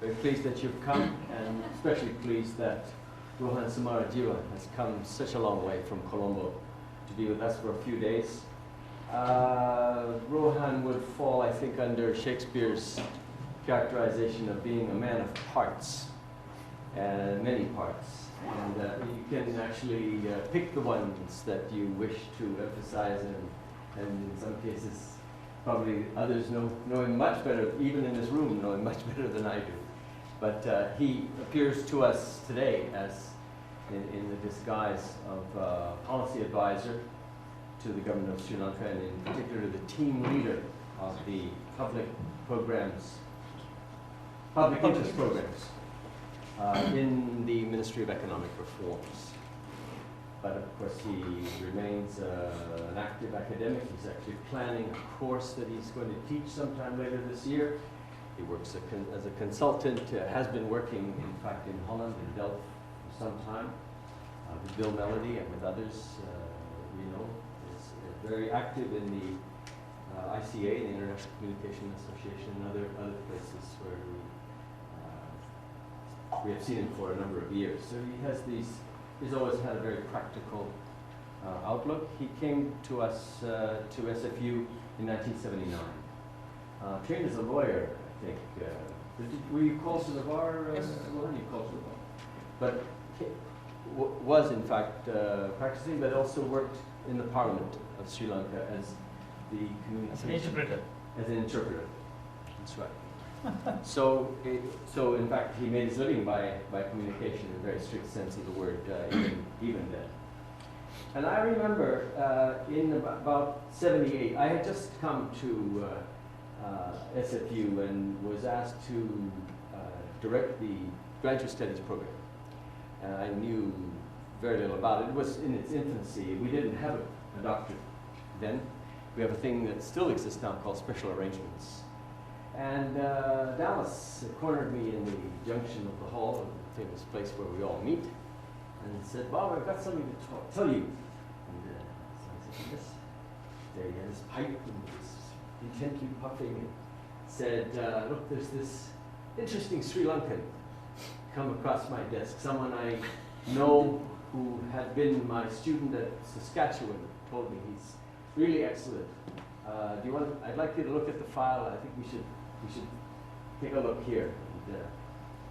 Very pleased that you've come, and especially pleased that Rohan Samarajiva has come such a long way from Colombo to be with us for a few days. Rohan would fall, I think, under Shakespeare's characterization of being a man of parts, many parts. And you can actually pick the ones that you wish to emphasize, and in some cases, probably others know him much better, even in this room, know him much better than I do. But he appears to us today as in the disguise of policy advisor to the government of Sri Lanka, and in particular the team leader of the public interest programs in the Ministry of Economic Reforms. But of course he remains an active academic. He's actually planning a course that he's going to teach sometime later this year. He works as a consultant, has been working, in fact, in Holland, in Delft, for some time, with Bill Melody and with others, is very active in the ICA, the International Communication Association, and other places where we have seen him for a number of years. So he's always had a very practical outlook. He came to us, to SFU in 1979. Trained as a lawyer, I think. Were you called to the bar? Yes. Well, you called to the bar. But was in fact practicing, but also worked in the Parliament of Sri Lanka as the communication. As an interpreter. As an interpreter. That's right. So in fact, he made his living by communication in a very strict sense of the word, even then. And I remember in about 78, I had just come to SFU and was asked to direct the graduate studies program. And I knew very little about it. It was in its infancy. We didn't have a doctorate then. We have a thing that still exists now called special arrangements. And Dallas cornered me in the junction of the hall, the famous place where we all meet, and said, "Bob, I've got something to tell you." And so I said, "Yes." There he had his pipe and was intently puffing, and said, "Look, there's this interesting Sri Lankan come across my desk. Someone I know who had been my student at Saskatchewan told me he's really excellent. Do you want? I'd like you to look at the file. I think we should take a look here." And,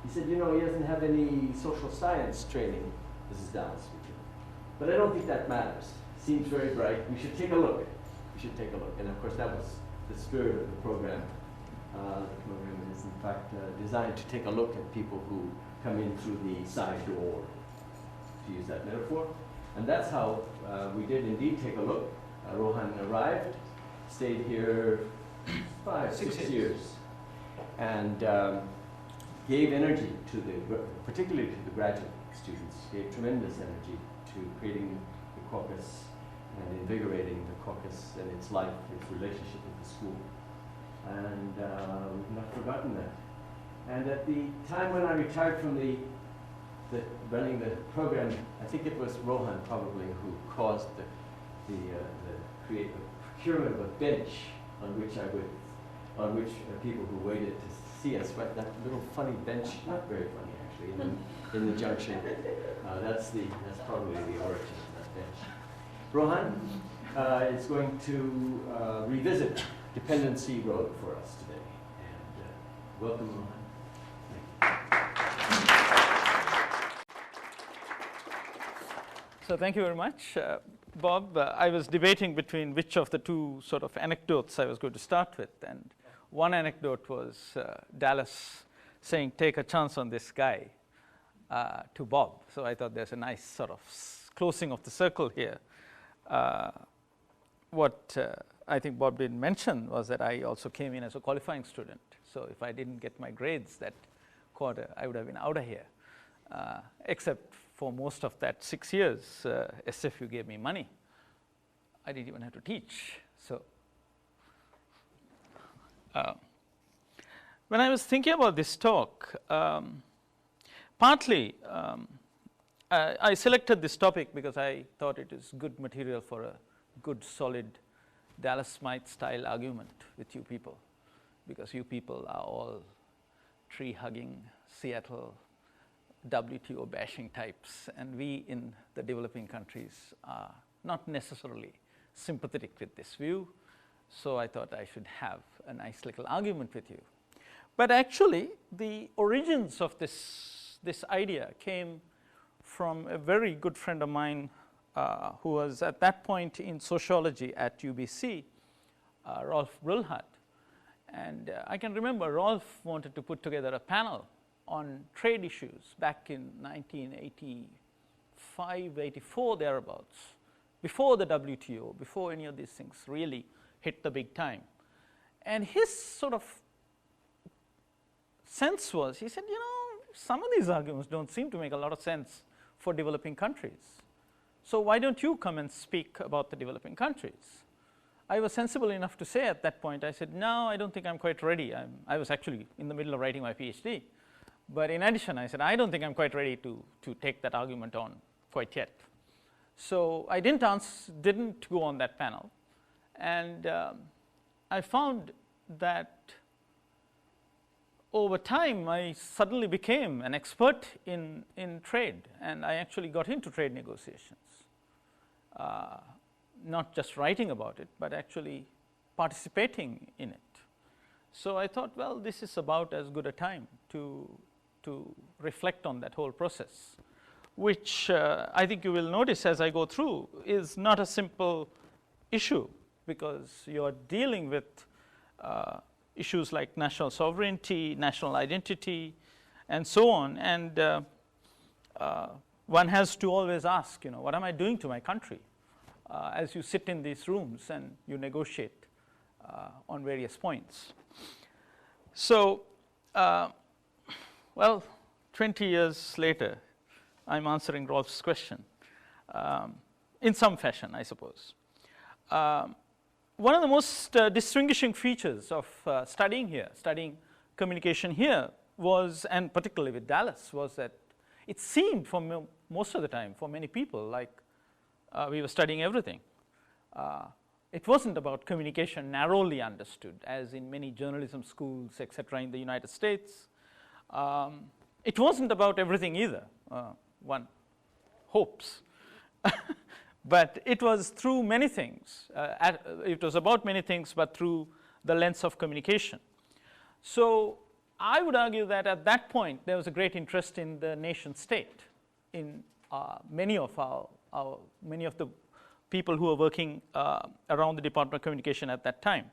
he said, "You know, he doesn't have any social science training." This is Dallas speaking. "But I don't think that matters. Seems very bright. We should take a look. We should take a look." And of course, that was the spirit of the program. The program is, in fact, designed to take a look at people who come in through the side door, to use that metaphor. And that's how we did indeed take a look. Rohan arrived, stayed here 6 years, and gave energy to particularly to the graduate students, gave tremendous energy to creating the caucus and invigorating the caucus and its life, its relationship with the school. And we've not forgotten that. And at the time when I retired from the running the program, I think it was Rohan probably who caused the procurement of a bench on which people who waited to see us, right, that little funny bench, not very funny actually, in the junction. That's probably the origin of that bench. Rohan is going to revisit Dependency Road for us today. And welcome, Rohan. So thank you very much. Bob, I was debating between which of the two sort of anecdotes I was going to start with. And one anecdote was Dallas saying, "Take a chance on this guy," to Bob. So I thought there's a nice sort of closing of the circle here. What I think Bob didn't mention was that I also came in as a qualifying student. So if I didn't get my grades that quarter, I would have been out of here. Except for most of that 6 years, SFU gave me money. I didn't even have to teach. So when I was thinking about this talk, partly I selected this topic because I thought it is good material for a good, solid Dallas Smythe style argument with you people, because you people are all tree-hugging Seattle WTO bashing types, and we in the developing countries are not necessarily sympathetic with this view. So I thought I should have a nice little argument with you. But actually, the origins of this idea came from a very good friend of mine who was at that point in sociology at UBC, Rolf Brulhart. And I can remember Rolf wanted to put together a panel on trade issues back in 1985, 84, thereabouts, before the WTO, before any of these things really hit the big time. And his sort of sense was, he said, some of these arguments don't seem to make a lot of sense for developing countries. So why don't you come and speak about the developing countries? I was sensible enough to say at that point, I said, no, I don't think I'm quite ready. I was actually in the middle of writing my PhD. But in addition, I said, I don't think I'm quite ready to take that argument on quite yet. So I didn't go on that panel. And I found that over time, I suddenly became an expert in trade. And I actually got into trade negotiations. Not just writing about it, but actually participating in it. So I thought, well, this is about as good a time to reflect on that whole process, which I think you will notice as I go through is not a simple issue, because you're dealing with issues like national sovereignty, national identity, and so on. And one has to always ask, what am I doing to my country? As you sit in these rooms and you negotiate on various points. So, well, 20 years later, I'm answering Rolf's question in some fashion, I suppose. One of the most distinguishing features of studying communication here was, and particularly with Dallas, was that it seemed for most of the time, for many people, like we were studying everything. It wasn't about communication narrowly understood, as in many journalism schools, etc., in the United States. It wasn't about everything either, one hopes. But it was through many things. It was about many things, but through the lens of communication. So I would argue that at that point, there was a great interest in the nation state in many of the people who were working around the Department of Communication at that time.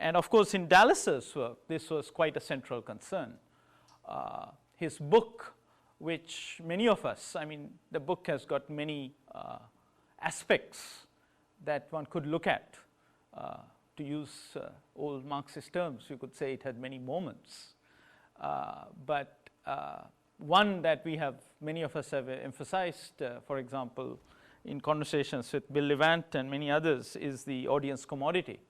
And of course, in Dallas's work, this was quite a central concern. His book, which many of us, the book has got many aspects that one could look at. To use old Marxist terms, you could say it had many moments. But one that many of us have emphasized, for example, in conversations with Bill Levant and many others, is the audience commodity.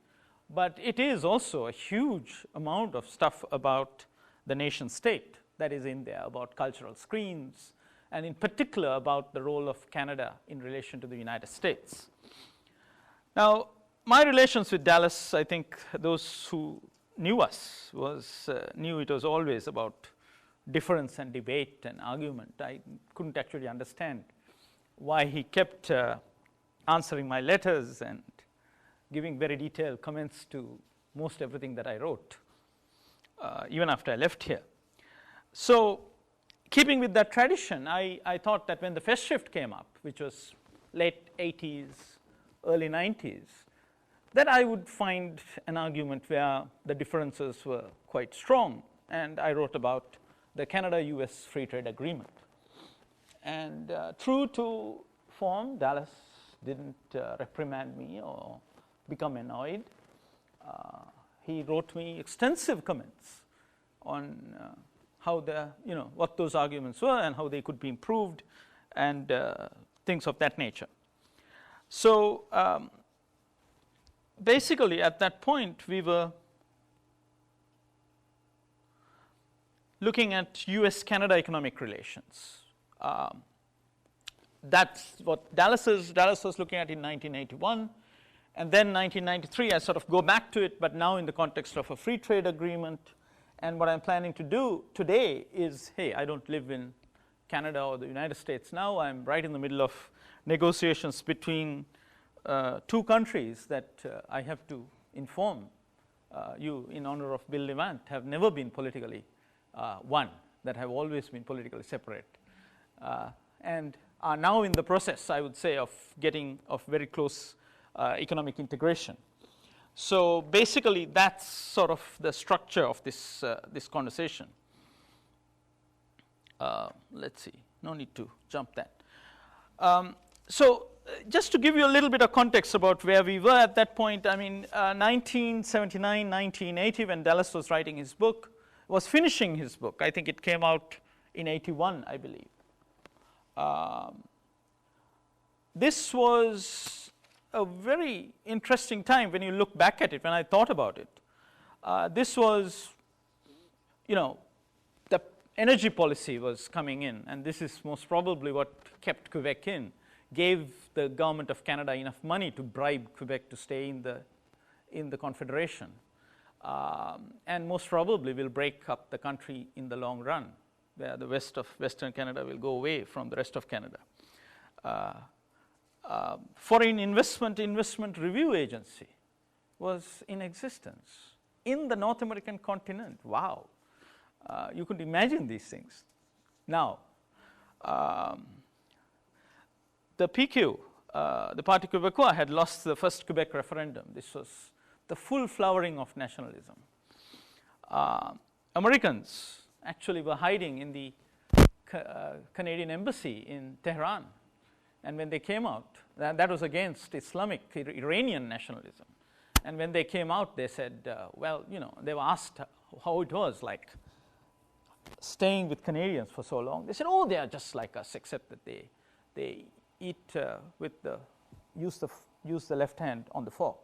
But it is also a huge amount of stuff about the nation state that is in there, about cultural screens, and in particular about the role of Canada in relation to the United States. Now, my relations with Dallas, I think those who knew us knew it was always about difference and debate and argument. I couldn't actually understand why he kept answering my letters and giving very detailed comments to most everything that I wrote, even after I left here. So, keeping with that tradition, I thought that when the Fest came up, which was late 80s, early 90s, that I would find an argument where the differences were quite strong. And I wrote about the Canada-US Free Trade Agreement. And true to form, Dallas didn't reprimand me or become annoyed. He wrote me extensive comments on how what those arguments were and how they could be improved and things of that nature. So basically at that point we were looking at US-Canada economic relations. That's what Dallas was looking at in 1981. And then 1993, I sort of go back to it, but now in the context of a free trade agreement. And what I'm planning to do today is, hey, I don't live in Canada or the United States now. I'm right in the middle of negotiations between two countries that I have to inform you in honor of Bill Levant have never been politically one, that have always been politically separate, and are now in the process, I would say, of very close economic integration. So basically, that's sort of the structure of this this conversation. Let's see, no need to jump that. So just to give you a little bit of context about where we were at that point, I mean, 1979, 1980, when Dallas was writing his book, was finishing his book. I think it came out in 81, I believe. This was a very interesting time when you look back at it, when I thought about it. This was, you know, the energy policy was coming in, and this is most probably what kept Quebec in, gave the government of Canada enough money to bribe Quebec to stay in the Confederation, and most probably will break up the country in the long run, where the Western Canada will go away from the rest of Canada. Foreign investment review agency was in existence in the North American continent. Wow, you could imagine these things. Now, the PQ, the Parti Québécois, had lost the first Quebec referendum. This was the full flowering of nationalism. Americans actually were hiding in the Canadian embassy in Tehran. And when they came out, that was against Islamic Iranian nationalism. And when they came out, they said, well, you know, they were asked how it was like staying with Canadians for so long. They said, oh, they are just like us, except that they eat use the left hand on the fork.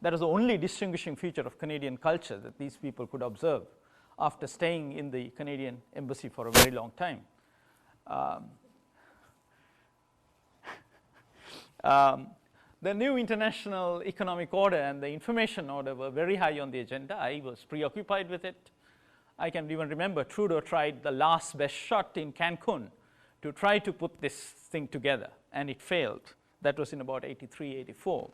That was the only distinguishing feature of Canadian culture that these people could observe after staying in the Canadian embassy for a very long time. The new international economic order and the information order were very high on the agenda. I was preoccupied with it. I can even remember Trudeau tried the last best shot in Cancun to try to put this thing together, and it failed. That was in about 83, 84.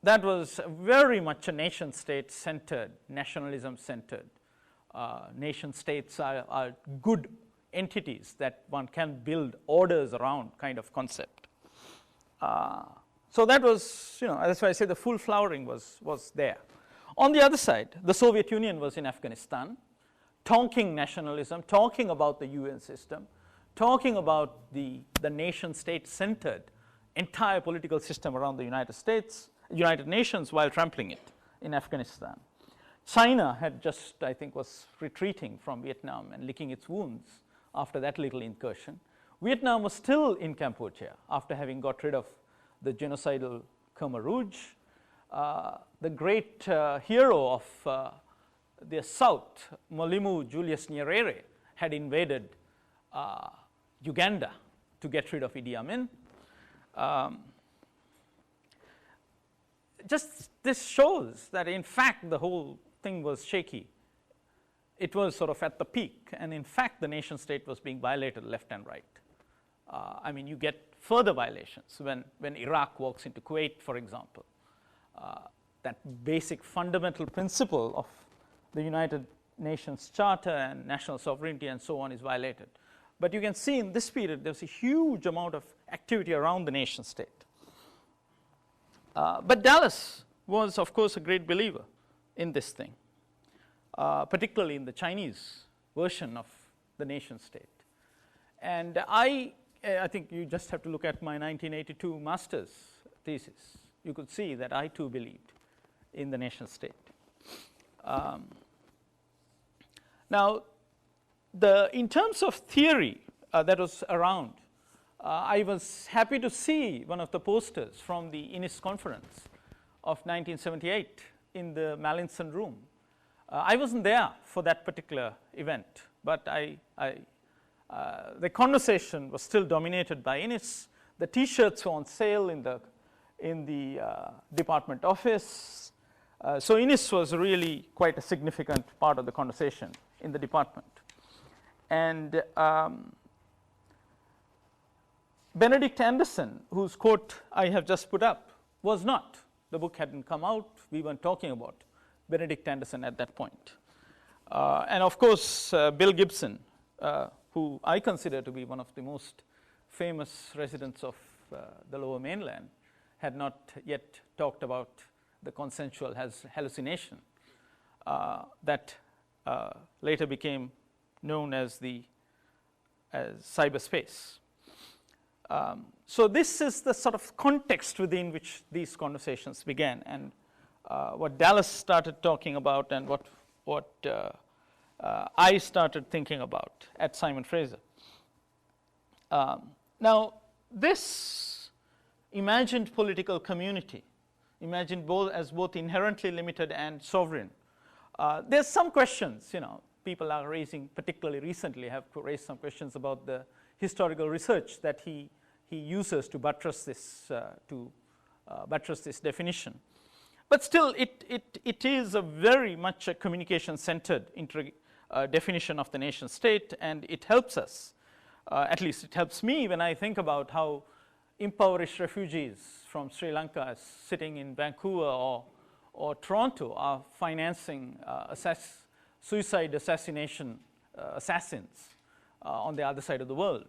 That was very much a nation-state centered, nationalism-centered. Nation-states are good entities that one can build orders around kind of concept. So that was, you know, that's why I say the full flowering was there. On the other side, the Soviet Union was in Afghanistan, talking nationalism, talking about the UN system, talking about the nation-state centered entire political system around the United Nations while trampling it in Afghanistan. China had just, I think, was retreating from Vietnam and licking its wounds after that little incursion. Vietnam was still in Cambodia after having got rid of the genocidal Khmer Rouge. The great hero of the South, Mwalimu Julius Nyerere, had invaded Uganda to get rid of Idi Amin. Just this shows that in fact the whole thing was shaky. It was sort of at the peak, and in fact the nation state was being violated left and right. I mean, you get further violations when Iraq walks into Kuwait, for example. That basic fundamental principle of the United Nations Charter and national sovereignty and so on is violated. But you can see in this period there's a huge amount of activity around the nation state. But Dallas was, of course, a great believer in this thing, particularly in the Chinese version of the nation state. And I think you just have to look at my 1982 master's thesis. You could see that I too believed in the nation state. Now, in terms of theory that was around, I was happy to see one of the posters from the Innis Conference of 1978 in the Mallinson room. I wasn't there for that particular event, but the conversation was still dominated by Innis. The T-shirts were on sale in the department office. So Innis was really quite a significant part of the conversation in the department. And Benedict Anderson, whose quote I have just put up, was not. The book hadn't come out. We weren't talking about Benedict Anderson at that point. And of course, Bill Gibson, who I consider to be one of the most famous residents of the Lower Mainland, had not yet talked about the consensual hallucination that later became known as cyberspace. So this is the sort of context within which these conversations began, and what Dallas started talking about, and what I started thinking about at Simon Fraser. Now, this imagined political community, imagined both inherently limited and sovereign, there's some questions, people are raising, particularly recently, have raised some questions about the historical research that he uses to buttress this definition. But still, it is a very much a communication-centered definition of the nation state, and it helps us. At least it helps me when I think about how impoverished refugees from Sri Lanka sitting in Vancouver or Toronto are financing suicide assassination assassins on the other side of the world.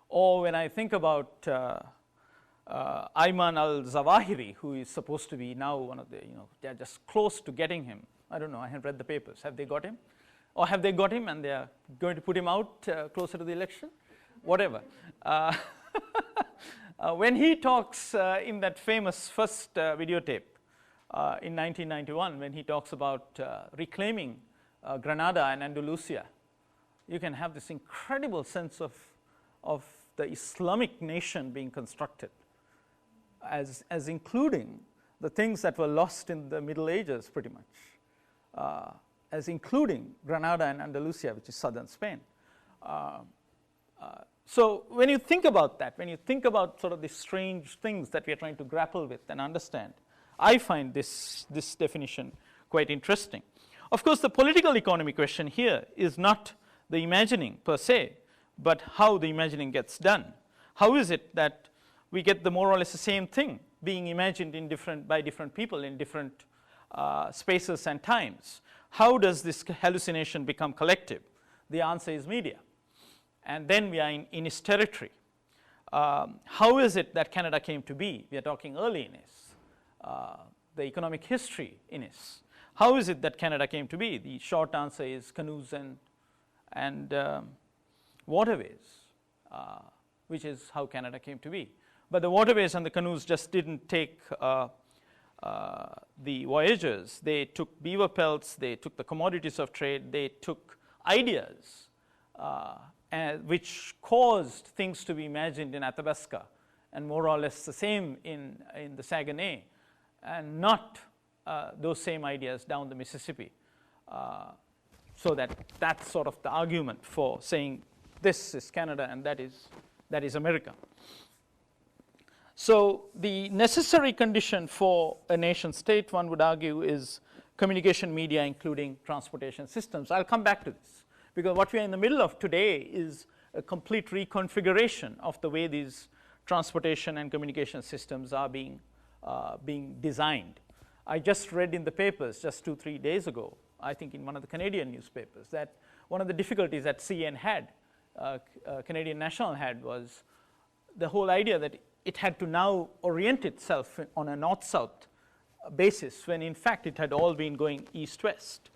Or when I think about Ayman al-Zawahiri, who is supposed to be now one of the, they're just close to getting him. I don't know, I haven't read the papers. Have they got him? Or have they got him and they are going to put him out closer to the election? Whatever. When he talks in that famous first videotape in 1991, when he talks about reclaiming Granada and Andalusia, you can have this incredible sense of the Islamic nation being constructed as including the things that were lost in the Middle Ages pretty much, as including Granada and Andalusia, which is southern Spain. So when you think about that, when you think about sort of the strange things that we are trying to grapple with and understand, I find this definition quite interesting. Of course, the political economy question here is not the imagining per se, but how the imagining gets done. How is it that we get the more or less the same thing being imagined by different people in different spaces and times? How does this hallucination become collective? The answer is media. And then we are in its territory. How is it that Canada came to be? We are talking early in its, the economic history in its. How is it that Canada came to be? The short answer is canoes and waterways, which is how Canada came to be. But the waterways and the canoes just didn't take the voyagers. They took beaver pelts, they took the commodities of trade, they took ideas, which caused things to be imagined in Athabasca, and more or less the same in the Saguenay, and not those same ideas down the Mississippi. So that's sort of the argument for saying this is Canada and that is America. So the necessary condition for a nation state, one would argue, is communication media, including transportation systems. I'll come back to this, because what we are in the middle of today is a complete reconfiguration of the way these transportation and communication systems are being designed. I just read in the papers just 2-3 days ago, I think in one of the Canadian newspapers, that one of the difficulties that CN had, Canadian National had, was the whole idea that it had to now orient itself on a north-south basis, when in fact it had all been going east-west.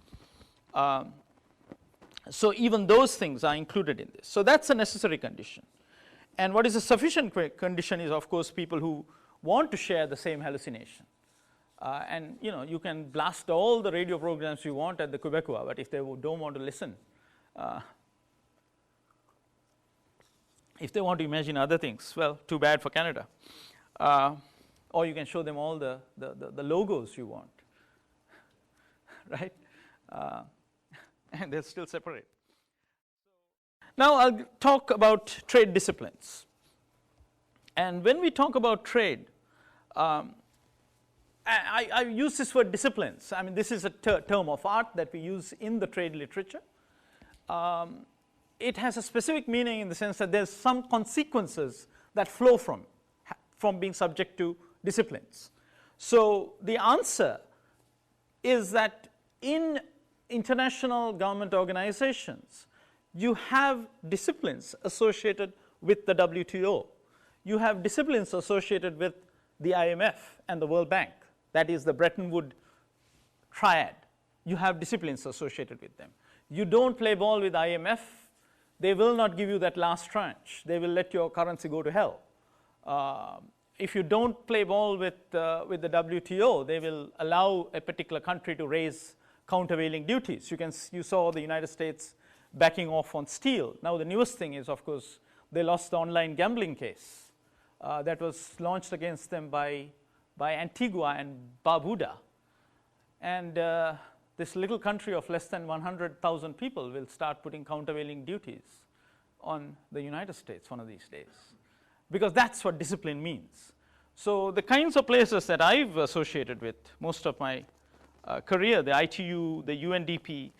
So even those things are included in this. So that's a necessary condition. And what is a sufficient condition is, of course, people who want to share the same hallucination. And you can blast all the radio programs you want at the Quebecois, but if they don't want to listen, if they want to imagine other things, well, too bad for Canada. Or you can show them all the logos you want, right? And they'll still separate. Now I'll talk about trade disciplines. And when we talk about trade, I use this word disciplines. I mean, this is a term of art that we use in the trade literature. It has a specific meaning in the sense that there's some consequences that flow from being subject to disciplines. So the answer is that in international government organizations, you have disciplines associated with the WTO. You have disciplines associated with the IMF and the World Bank. That is the Bretton Woods triad. You have disciplines associated with them. You don't play ball with IMF. They will not give you that last tranche. They will let your currency go to hell. If you don't play ball with the WTO, they will allow a particular country to raise countervailing duties. You saw the United States backing off on steel. Now the newest thing is, of course, they lost the online gambling case that was launched against them by Antigua and Barbuda. And this little country of less than 100,000 people will start putting countervailing duties on the United States one of these days, because that's what discipline means. So the kinds of places that I've associated with most of my career, the ITU, the UNDP,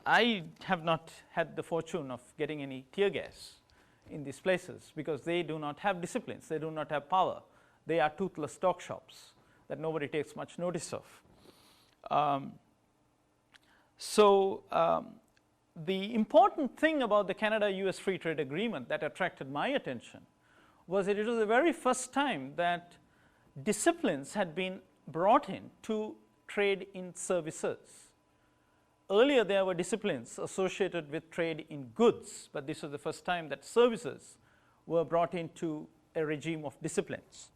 I have not had the fortune of getting any tear gas in these places because they do not have disciplines, they do not have power. They are toothless dog shops that nobody takes much notice of. The important thing about the Canada-US Free Trade Agreement that attracted my attention was that it was the very first time that disciplines had been brought in to trade in services. Earlier there were disciplines associated with trade in goods, but this was the first time that services were brought into a regime of disciplines.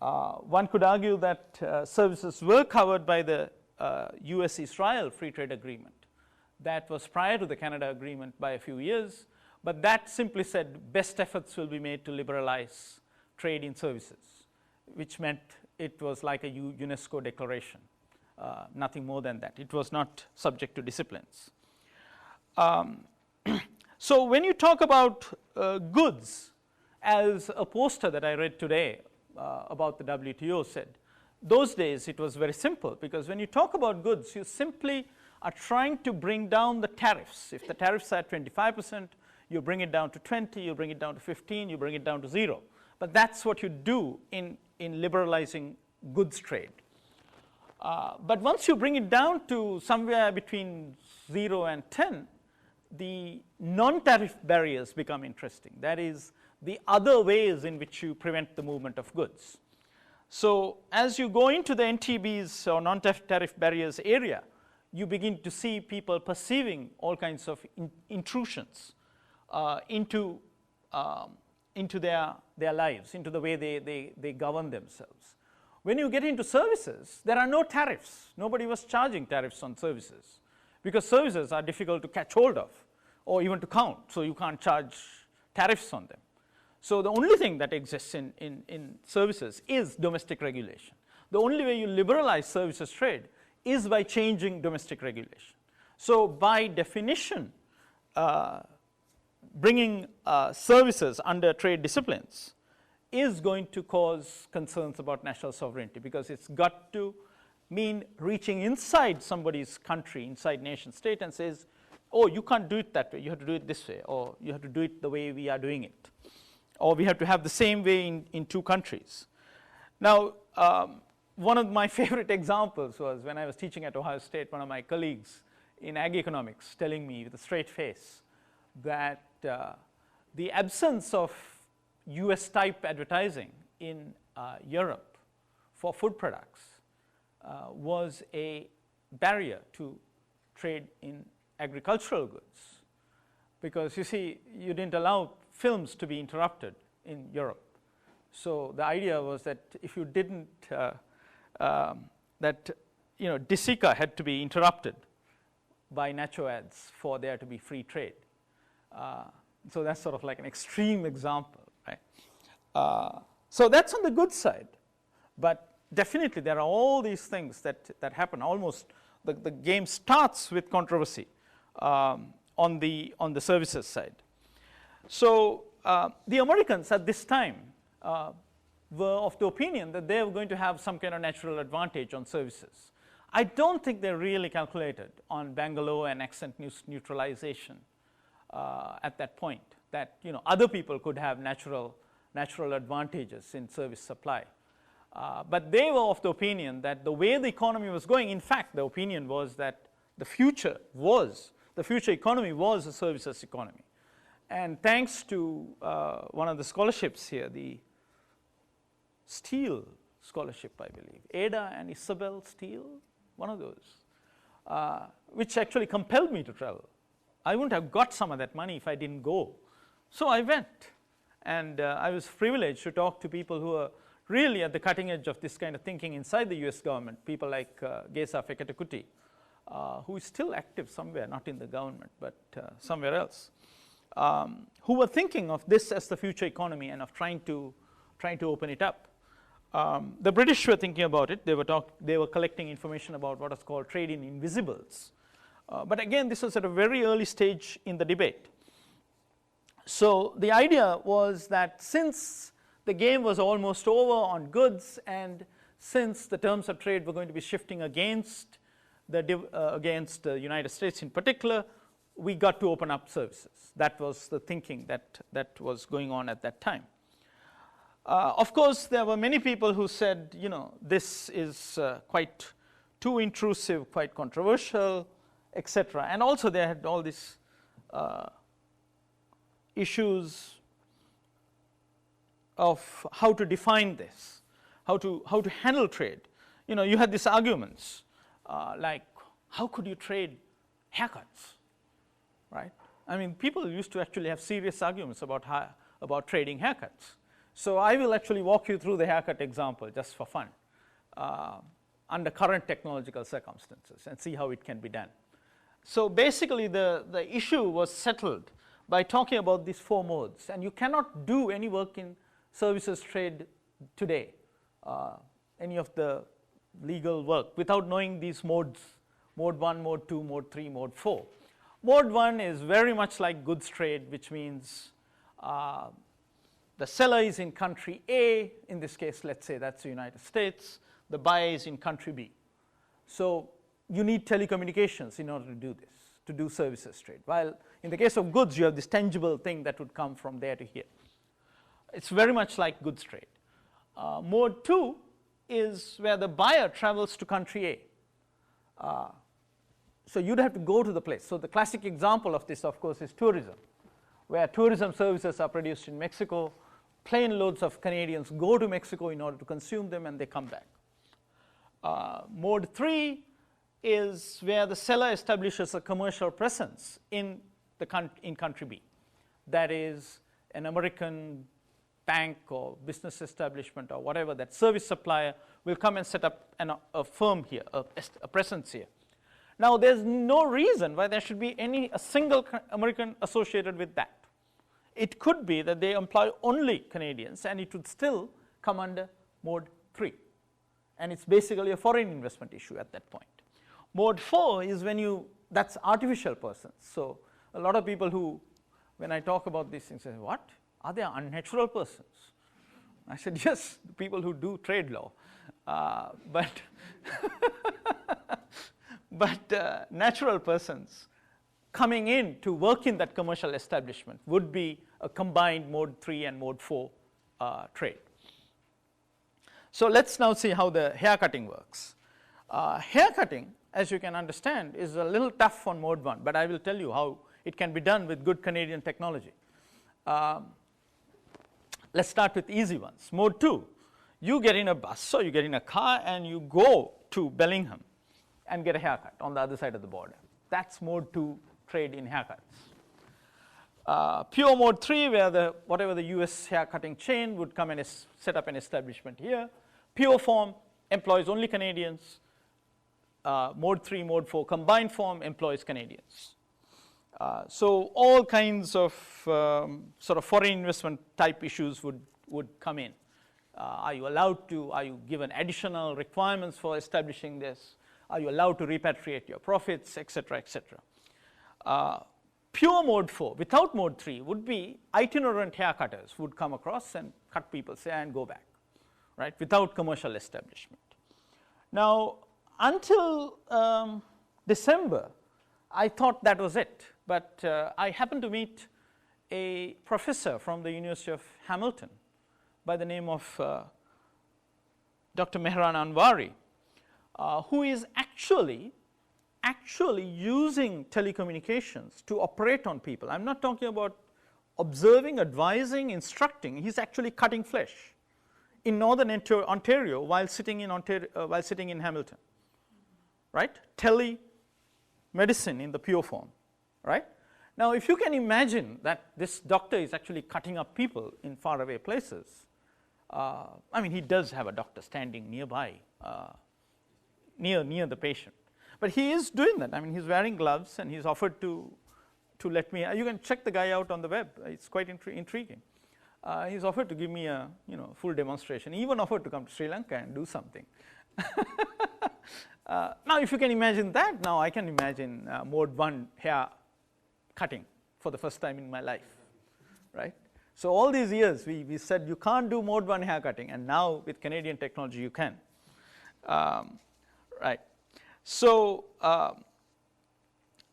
One could argue that services were covered by the US-Israel Free Trade Agreement. That was prior to the Canada Agreement by a few years, but that simply said best efforts will be made to liberalize trade in services, which meant it was like a UNESCO declaration, nothing more than that. It was not subject to disciplines. So when you talk about goods, as a poster that I read today about the WTO said, those days it was very simple, because when you talk about goods, you simply are trying to bring down the tariffs. If the tariffs are at 25%, you bring it down to 20, you bring it down to 15, you bring it down to 0. But that's what you do in liberalizing goods trade. But once you bring it down to somewhere between 0 and 10, the non-tariff barriers become interesting. That is, the other ways in which you prevent the movement of goods. So as you go into the NTBs or non-tariff barriers area, you begin to see people perceiving all kinds of intrusions into their lives, into the way they govern themselves. When you get into services, there are no tariffs. Nobody was charging tariffs on services because services are difficult to catch hold of or even to count, so you can't charge tariffs on them. So the only thing that exists in services is domestic regulation. The only way you liberalize services trade is by changing domestic regulation. So by definition, bringing services under trade disciplines is going to cause concerns about national sovereignty, because it's got to mean reaching inside somebody's country, inside nation state, and says, oh, you can't do it that way, you have to do it this way, or you have to do it the way we are doing it, or we have to have the same way in two countries. Now, one of my favorite examples was when I was teaching at Ohio State, one of my colleagues in ag economics telling me with a straight face that the absence of US type advertising in Europe for food products was a barrier to trade in agricultural goods, because you see, you didn't allow films to be interrupted in Europe. So the idea was that if you didn't, Desica had to be interrupted by nacho ads for there to be free trade. So that's sort of like an extreme example, right? So that's on the good side, but definitely there are all these things that happen. Almost the game starts with controversy on the services side. So the Americans at this time were of the opinion that they were going to have some kind of natural advantage on services. I don't think they really calculated on Bangalore and accent neutralization at that point, that other people could have natural advantages in service supply. But they were of the opinion that the way the economy was going, in fact, the opinion was that the future economy was a services economy. And thanks to one of the scholarships here, the Steele scholarship, I believe, Ada and Isabel Steele, one of those, which actually compelled me to travel. I wouldn't have got some of that money if I didn't go. So I went, and I was privileged to talk to people who are really at the cutting edge of this kind of thinking inside the US government, people like Gesa Feketakuti, who is still active somewhere, not in the government, but somewhere else, who were thinking of this as the future economy and of trying to open it up. The British were thinking about it. They were collecting information about what is called trade in invisibles. But again, this was at a very early stage in the debate. So the idea was that since the game was almost over on goods, and since the terms of trade were going to be shifting against the United States in particular, we got to open up services. That was the thinking that was going on at that time. Of course, there were many people who said, this is quite too intrusive, quite controversial, etc. And also they had all these issues of how to define this, how to handle trade. You had these arguments like, how could you trade haircuts, right? I mean, people used to actually have serious arguments about trading haircuts. So I will actually walk you through the haircut example just for fun under current technological circumstances and see how it can be done. So basically the issue was settled by talking about these 4 modes, and you cannot do any work in services trade today, any of the legal work, without knowing these modes, mode 1, mode 2, mode 3, mode 4. Mode 1 is very much like goods trade, which means the seller is in country A, in this case, let's say that's the United States, the buyer is in country B. So you need telecommunications in order to do this, to do services trade. While in the case of goods, you have this tangible thing that would come from there to here. It's very much like goods trade. Mode 2 is where the buyer travels to country A. So you'd have to go to the place. So the classic example of this, of course, is tourism, where tourism services are produced in Mexico. Plane loads of Canadians go to Mexico in order to consume them, and they come back. Mode 3 is where the seller establishes a commercial presence in country B. That is, an American bank or business establishment or whatever, that service supplier will come and set up a firm here, a presence here. Now, there's no reason why there should be a single American associated with that. It could be that they employ only Canadians, and it would still come under mode 3. And it's basically a foreign investment issue at that point. Mode 4 is when that's artificial persons. So a lot of people who, when I talk about these things, say, what? Are there unnatural persons? I said, yes, the people who do trade law. But natural persons coming in to work in that commercial establishment would be a combined mode 3 and mode 4 trade. So let's now see how the haircutting works. Haircutting, as you can understand, is a little tough on mode 1, but I will tell you how it can be done with good Canadian technology. Let's start with easy ones. Mode 2, you get in a bus or you get in a car and you go to Bellingham and get a haircut on the other side of the border. That's mode 2 trade in haircuts. Pure mode 3, where whatever the US haircutting chain would come and set up an establishment here. Pure form employs only Canadians. Mode 3, mode 4 combined form employs Canadians. So all kinds of sort of foreign investment type issues would come in. Are you given additional requirements for establishing this? Are you allowed to repatriate your profits, etc., etc.? Pure mode 4, without mode 3, would be itinerant haircutters would come across and cut people's hair and go back. right, without commercial establishment. Now, until December, I thought that was it. But I happened to meet a professor from the University of Hamilton by the name of Dr. Mehran Anwari, who is actually using telecommunications to operate on people. I'm not talking about observing, advising, instructing. He's actually cutting flesh in northern Ontario while sitting in Hamilton, right? Telemedicine in the pure form, right? Now, if you can imagine that this doctor is actually cutting up people in faraway places, I mean, he does have a doctor standing nearby, near the patient. But he is doing that. I mean, he's wearing gloves, and he's offered to let me. You can check the guy out on the web. It's quite intriguing. He's offered to give me a full demonstration. He even offered to come to Sri Lanka and do something. Now, if you can imagine that, now I can imagine mode 1 hair cutting for the first time in my life, right? So all these years we said you can't do mode 1 hair cutting, and now with Canadian technology you can, right? So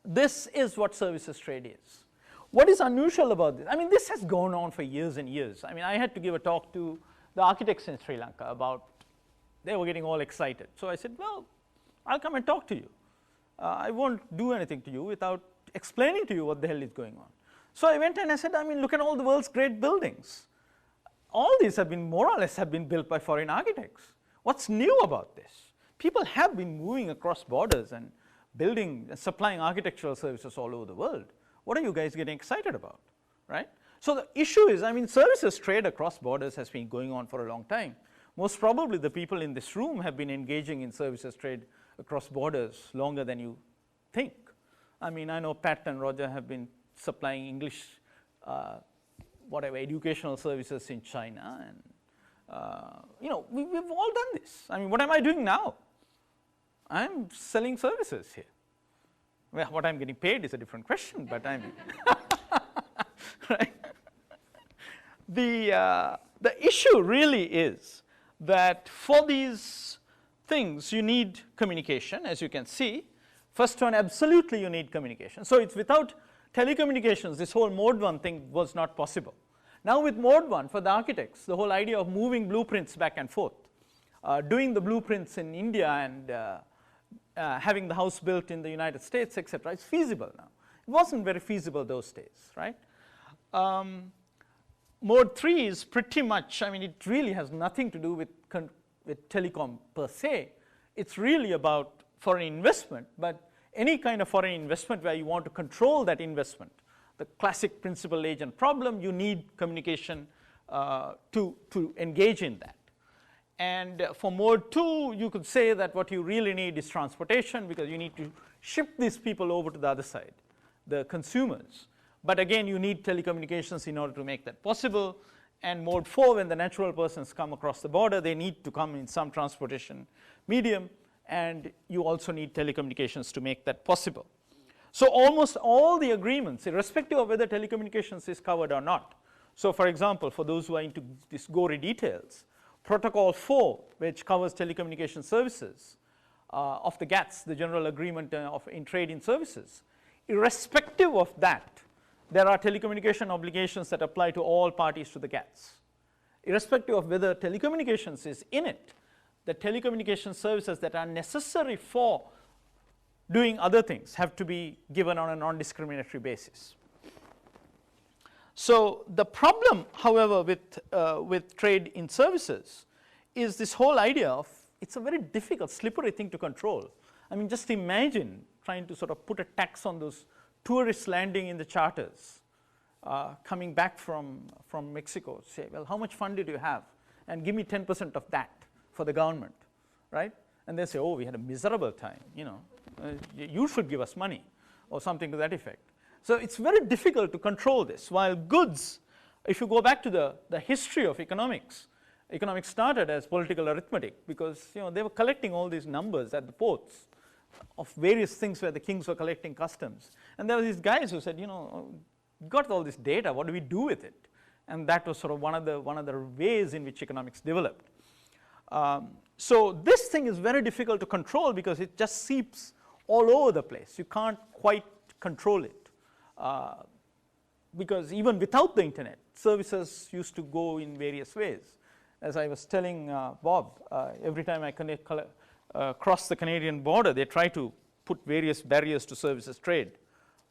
this is what services trade is. What is unusual about this? I mean, this has gone on for years and years. I mean, I had to give a talk to the architects in Sri Lanka about, they were getting all excited. So I said, well, I'll come and talk to you. I won't do anything to you without explaining to you what the hell is going on. So I went and I said, I mean, look at all the world's great buildings. All these have been, more or less, have been built by foreign architects. What's new about this? People have been moving across borders and building and supplying architectural services all over the world. What are you guys getting excited about, right? So the issue is, I mean, services trade across borders has been going on for a long time. Most probably the people in this room have been engaging in services trade across borders longer than you think. I mean, I know Pat and Roger have been supplying English, educational services in China, and we've all done this. I mean, what am I doing now? I'm selling services here. Well, what I'm getting paid is a different question, but I'm right. The issue really is that for these things you need communication, as you can see. First one, absolutely you need communication. So it's without telecommunications, this whole mode 1 thing was not possible. Now with mode 1, for the architects, the whole idea of moving blueprints back and forth, doing the blueprints in India and having the house built in the United States, etc., is feasible now. It wasn't very feasible those days, right? Mode 3 is pretty much, I mean, it really has nothing to do with telecom per se. It's really about foreign investment, but any kind of foreign investment where you want to control that investment, the classic principal agent problem, you need communication to engage in that. And for mode 2, you could say that what you really need is transportation, because you need to ship these people over to the other side, the consumers. But again, you need telecommunications in order to make that possible. And mode 4, when the natural persons come across the border, they need to come in some transportation medium, and you also need telecommunications to make that possible. So almost all the agreements, irrespective of whether telecommunications is covered or not. So for example, for those who are into these gory details, Protocol 4, which covers telecommunication services of the GATS, the General Agreement in Trade in Services, irrespective of that, there are telecommunication obligations that apply to all parties to the GATS. Irrespective of whether telecommunications is in it, the telecommunication services that are necessary for doing other things have to be given on a non-discriminatory basis. So the problem, however, with trade in services is this whole idea of, it's a very difficult, slippery thing to control. I mean, just imagine trying to sort of put a tax on those tourists landing in the charters, coming back from Mexico, say, well, how much fund did you have? And give me 10% of that for the government, right? And they say, oh, we had a miserable time, you should give us money, or something to that effect. So it's very difficult to control this. While goods, if you go back to the history of economics started as political arithmetic, because they were collecting all these numbers at the ports of various things where the kings were collecting customs. And there were these guys who said, got all this data, what do we do with it? And that was sort of one of the ways in which economics developed. So this thing is very difficult to control because it just seeps all over the place. You can't quite control it. Because even without the internet, services used to go in various ways. As I was telling Bob, every time I cross the Canadian border, they try to put various barriers to services trade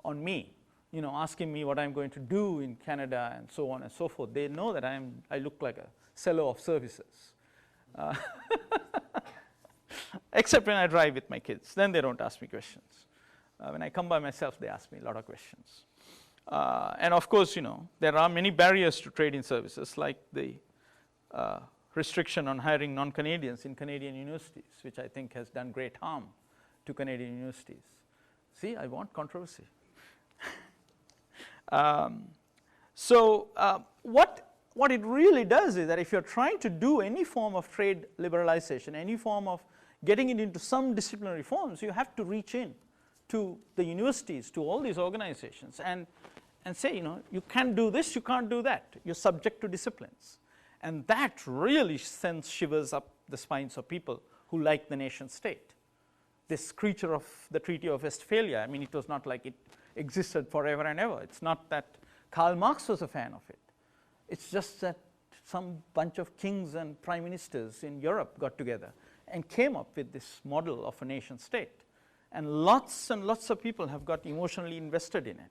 on me, asking me what I'm going to do in Canada and so on and so forth. They know that I look like a seller of services. Except when I drive with my kids, then they don't ask me questions. When I come by myself, they ask me a lot of questions. And of course, there are many barriers to trade in services, like the restriction on hiring non-Canadians in Canadian universities, which I think has done great harm to Canadian universities. See, I want controversy. What it really does is that if you're trying to do any form of trade liberalization, any form of getting it into some disciplinary forms, you have to reach in to the universities, to all these organizations, and say, you can't do this, you can't do that. You're subject to disciplines. And that really sends shivers up the spines of people who like the nation state. This creature of the Treaty of Westphalia, I mean, it was not like it existed forever and ever. It's not that Karl Marx was a fan of it. It's just that some bunch of kings and prime ministers in Europe got together and came up with this model of a nation state. And lots of people have got emotionally invested in it.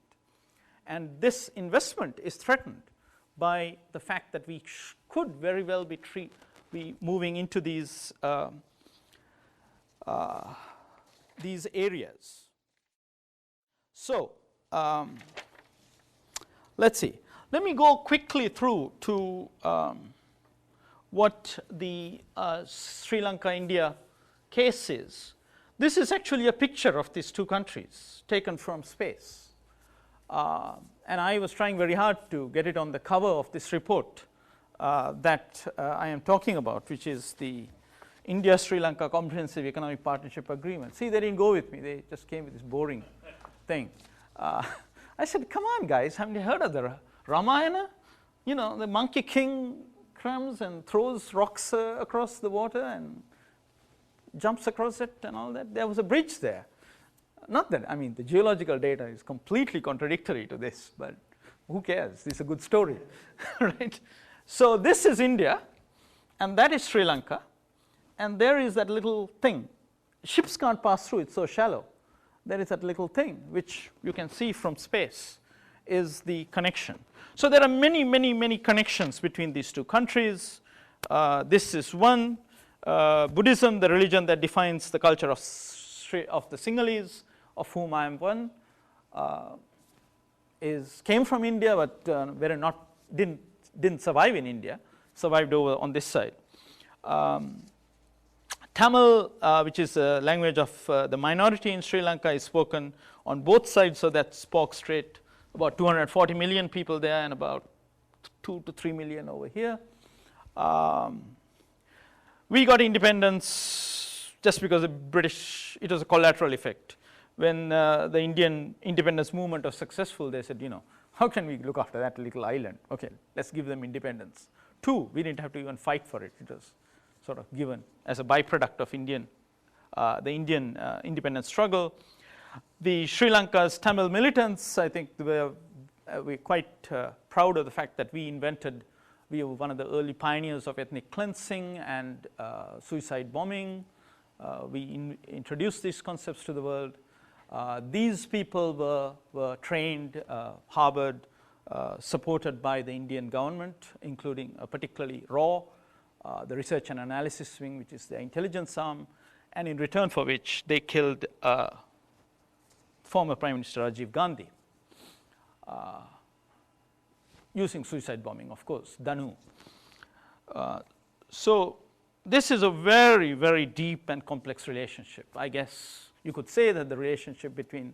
And this investment is threatened by the fact that we could very well be moving into these areas. So let's see. Let me go quickly through to what the Sri Lanka-India case is. This is actually a picture of these two countries taken from space. And I was trying very hard to get it on the cover of this report that I am talking about, which is the India-Sri Lanka Comprehensive Economic Partnership Agreement. See, they didn't go with me. They just came with this boring thing. I said, come on, guys, haven't you heard of the Ramayana? The Monkey King comes and throws rocks across the water and jumps across it and all that. There was a bridge there. Not that, I mean, the geological data is completely contradictory to this, but who cares? It's a good story, right? So this is India, and that is Sri Lanka, and there is that little thing. Ships can't pass through, it's so shallow. There is that little thing, which you can see from space, is the connection. So there are many, many, many connections between these two countries. This is one. Buddhism, the religion that defines the culture of the Sinhalese, of whom I am one, came from India, but didn't survive in India. Survived over on this side. Tamil, which is a language of the minority in Sri Lanka, is spoken on both sides, so that's spoke straight. About 240 million people there, and about 2 to 3 million over here. We got independence just because the British, it was a collateral effect. When the Indian independence movement was successful, they said, how can we look after that little island? Okay, let's give them independence. 2, we didn't have to even fight for it. It was sort of given as a byproduct of the Indian independence struggle. The Sri Lanka's Tamil militants, I think we're quite proud of the fact that we were one of the early pioneers of ethnic cleansing and suicide bombing. We introduced these concepts to the world. These people were trained, harbored, supported by the Indian government, including particularly RAW, the Research and Analysis Wing, which is the intelligence arm, and in return for which they killed former Prime Minister Rajiv Gandhi, using suicide bombing, of course, Danu. So this is a very, very deep and complex relationship. I guess you could say that the relationship between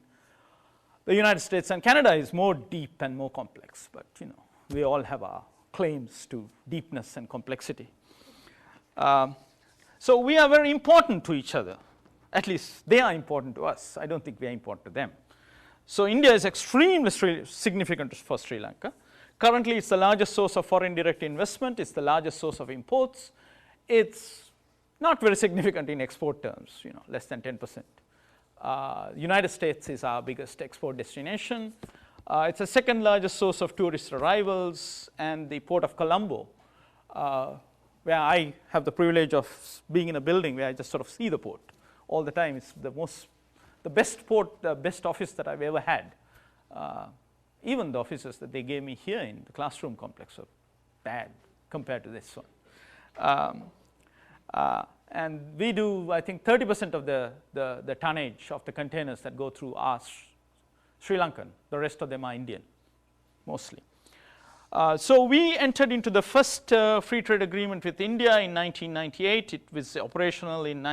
the United States and Canada is more deep and more complex, but we all have our claims to deepness and complexity. So we are very important to each other. At least they are important to us. I don't think we are important to them. So India is extremely significant for Sri Lanka. Currently, it's the largest source of foreign direct investment. It's the largest source of imports. It's not very significant in export terms, less than 10%. United States is our biggest export destination. It's the second largest source of tourist arrivals, and the Port of Colombo, where I have the privilege of being in a building where I just sort of see the port all the time. It's the best port, the best office that I've ever had. Even the offices that they gave me here in the classroom complex are bad compared to this one. And we do, I think, 30% of the tonnage of the containers that go through are Sri Lankan. The rest of them are Indian, mostly. So we entered into the first free trade agreement with India in 1998. It was operational in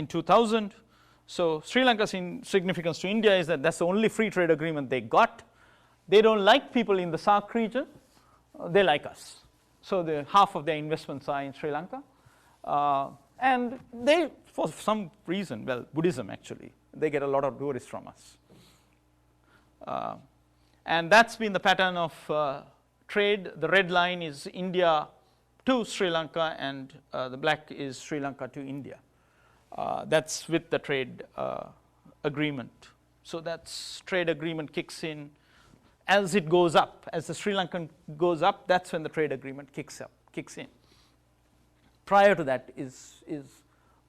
2000. So Sri Lanka's significance to India is that that's the only free trade agreement they got. They don't like people in the SAARC region. They like us. So half of their investments are in Sri Lanka. And they, for some reason, well, Buddhism actually, they get a lot of tourists from us. And that's been the pattern of trade. The red line is India to Sri Lanka, and the black is Sri Lanka to India. That's with the trade agreement. So that's trade agreement kicks in as it goes up. As the Sri Lankan goes up, that's when the trade agreement kicks in. Prior to that is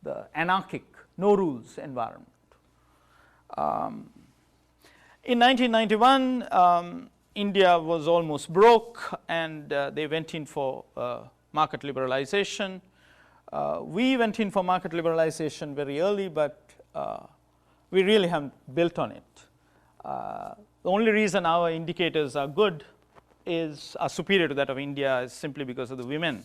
the anarchic, no rules environment. In 1991, India was almost broke, and they went in for market liberalization. We went in for market liberalization very early, but we really haven't built on it. The only reason our indicators are good are superior to that of India is simply because of the women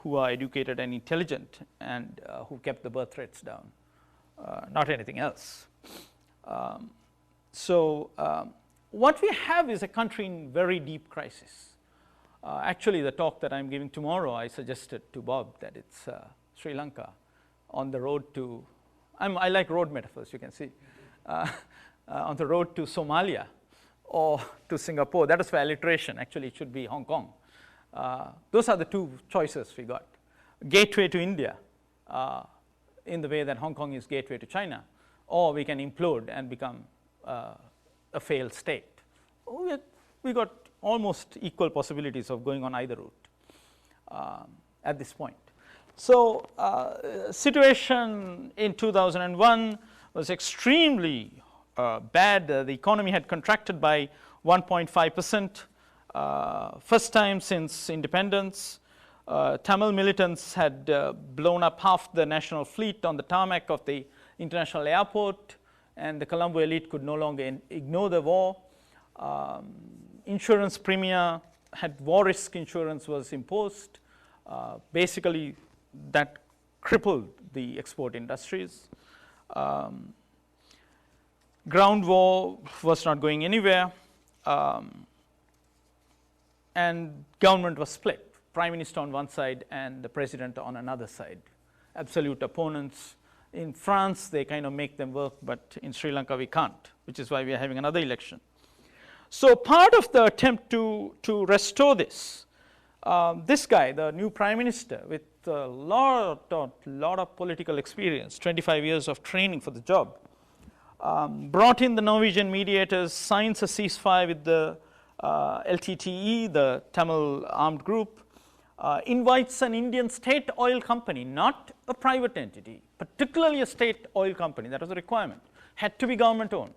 who are educated and intelligent, and who kept the birth rates down, not anything else. So what we have is a country in very deep crisis. Actually, the talk that I'm giving tomorrow, I suggested to Bob that it's Sri Lanka on the road to, I like road metaphors, you can see, on the road to Somalia or to Singapore. That is for alliteration. Actually, it should be Hong Kong. Those are the two choices we got. Gateway to India, in the way that Hong Kong is gateway to China, or we can implode and become a failed state. We got almost equal possibilities of going on either route at this point. So situation in 2001 was extremely bad. The economy had contracted by 1.5%, first time since independence. Tamil militants had blown up half the national fleet on the tarmac of the international airport, and the Colombo elite could no longer ignore the war. Insurance premia had war risk insurance was imposed. Basically, that crippled the export industries. Ground war was not going anywhere, and government was split. Prime Minister on one side and the president on another side. Absolute opponents. In France, they kind of make them work, but in Sri Lanka, we can't, which is why we are having another election. So part of the attempt to restore this, this guy, the new prime minister, with a lot of political experience, 25 years of training for the job, brought in the Norwegian mediators, signs a ceasefire with the LTTE, the Tamil armed group, invites an Indian state oil company, not a private entity, particularly a state oil company, that was a requirement, had to be government owned,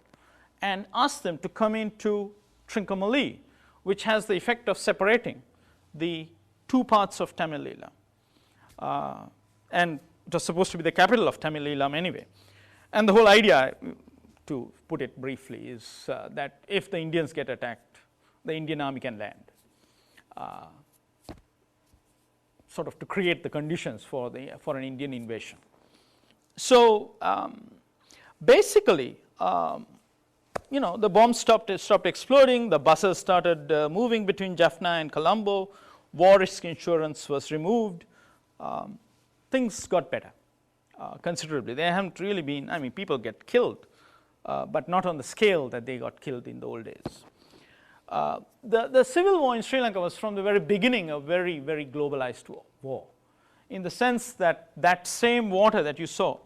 and asked them to come into Trincomalee, which has the effect of separating the two parts of Tamil Eelam. And it was supposed to be the capital of Tamil Eelam anyway. And the whole idea, to put it briefly, is that if the Indians get attacked, the Indian army can land. Sort of to create the conditions for an Indian invasion. So basically, the bombs stopped exploding. The buses started moving between Jaffna and Colombo. War risk insurance was removed. Things got better considerably. They haven't really been. I mean, people get killed, but not on the scale that they got killed in the old days. The civil war in Sri Lanka was from the very beginning a very, very globalized war. in the sense that that same water that you saw,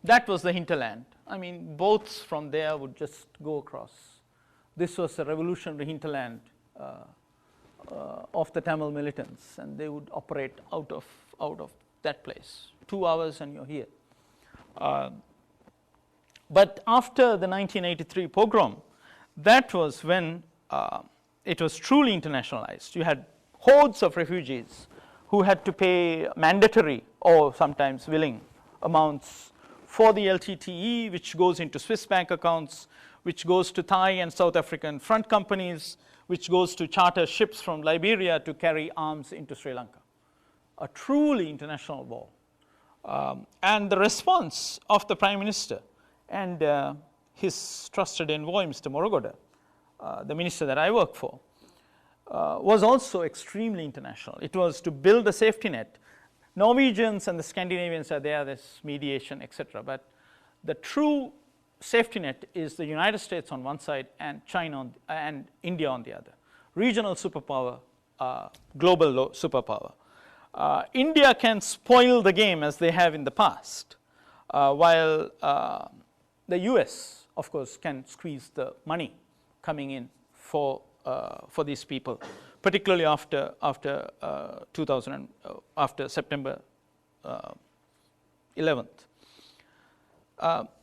that was the hinterland. I mean, boats from there would just go across. This was the revolutionary hinterland of the Tamil militants, and they would operate out of that place. 2 hours and you're here. But after the 1983 pogrom, that was when it was truly internationalized. You had hordes of refugees who had to pay mandatory or sometimes willing amounts for the LTTE, which goes into Swiss bank accounts, which goes to Thai and South African front companies, which goes to charter ships from Liberia to carry arms into Sri Lanka. A truly international war. And the response of the Prime Minister and his trusted envoy, Mr. Morogoda, the minister that I work for, was also extremely international. It was to build a safety net. Norwegians and the Scandinavians are there, there's mediation, etc. But the true safety net is the United States on one side and China and India on the other. Regional superpower, global superpower. India can spoil the game as they have in the past, while the US, of course, can squeeze the money coming in for these people, particularly after September 11th.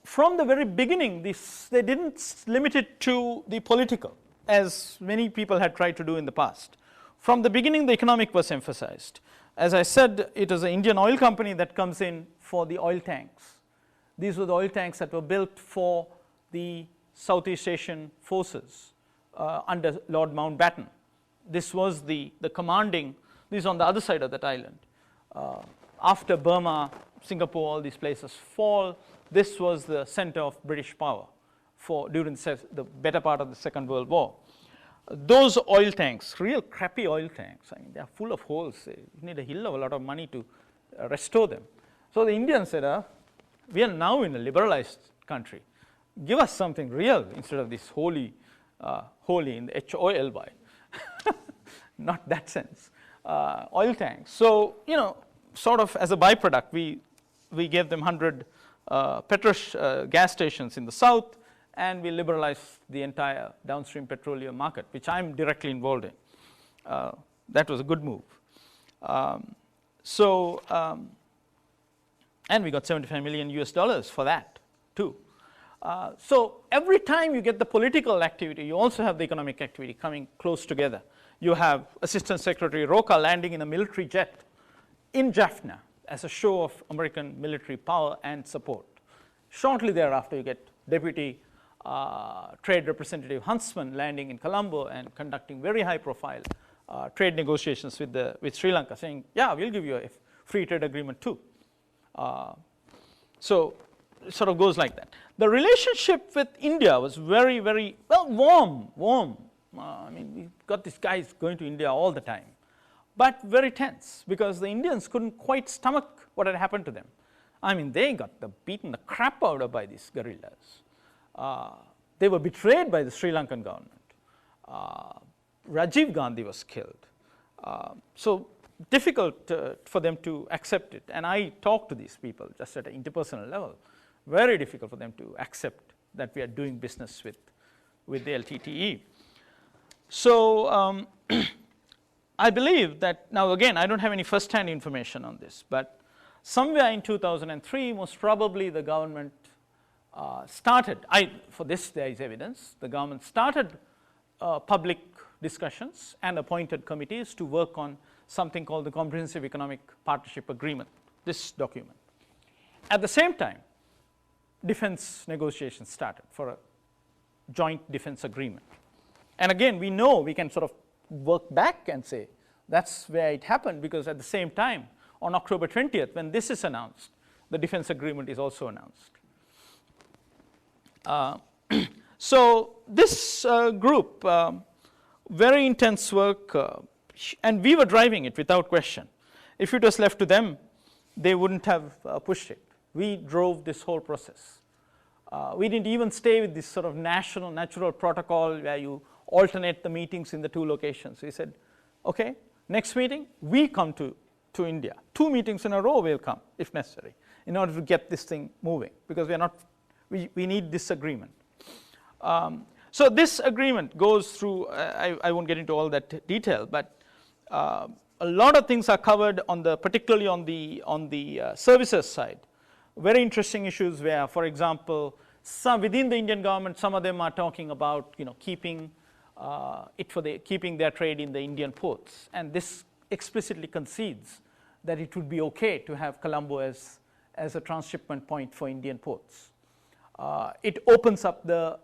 From the very beginning, they didn't limit it to the political, as many people had tried to do in the past. From the beginning, the economic was emphasized. As I said, it was an Indian oil company that comes in for the oil tanks. These were the oil tanks that were built for the Southeast Asian forces under Lord Mountbatten. This was the commanding, this is on the other side of that island. After Burma, Singapore, all these places fall, this was the center of British power during the better part of the Second World War. Those oil tanks, real crappy oil tanks, I mean, they are full of holes. You need a hell of a lot of money to restore them. So the Indians said, we are now in a liberalized country. Give us something real instead of this holy in the HOLY. Not that sense. Oil tanks. So, sort of as a byproduct, we gave them 100 gas stations in the south, and we liberalized the entire downstream petroleum market, which I'm directly involved in. That was a good move. And we got $75 million US for that too. So every time you get the political activity, you also have the economic activity coming close together. You have Assistant Secretary Roca landing in a military jet in Jaffna as a show of American military power and support. Shortly thereafter, you get Deputy Trade Representative Huntsman landing in Colombo and conducting very high-profile trade negotiations with Sri Lanka, saying, yeah, we'll give you a free trade agreement too. So it sort of goes like that. The relationship with India was very, very, well, warm. I mean, we've got these guys going to India all the time, but very tense because the Indians couldn't quite stomach what had happened to them. I mean, they got beaten the crap out of by these guerrillas. They were betrayed by the Sri Lankan government. Rajiv Gandhi was killed. So difficult for them to accept it. And I talked to these people just at an interpersonal level. Very difficult for them to accept that we are doing business with the LTTE. So I believe that, now again, I don't have any first-hand information on this, but somewhere in 2003, most probably the government started, for this there is evidence, the government started public discussions and appointed committees to work on something called the Comprehensive Economic Partnership Agreement, this document. At the same time, defense negotiations started for a joint defense agreement. And again, we know we can sort of work back and say that's where it happened, because at the same time, on October 20th, when this is announced, the defense agreement is also announced. So this group, very intense work, and we were driving it without question. If it was left to them, they wouldn't have pushed it. We drove this whole process. We didn't even stay with this sort of natural protocol where you alternate the meetings in the two locations. We said, okay, Next meeting, we come to India. 2 meetings in a row will come, if necessary, in order to get this thing moving, because we need this agreement. So this agreement goes through, I won't get into all that detail, but a lot of things are covered particularly on the services side. Very interesting issues where, for example, within the Indian government, some of them are talking about keeping keeping their trade in the Indian ports, and this explicitly concedes that it would be okay to have Colombo as a transshipment point for Indian ports. It opens up the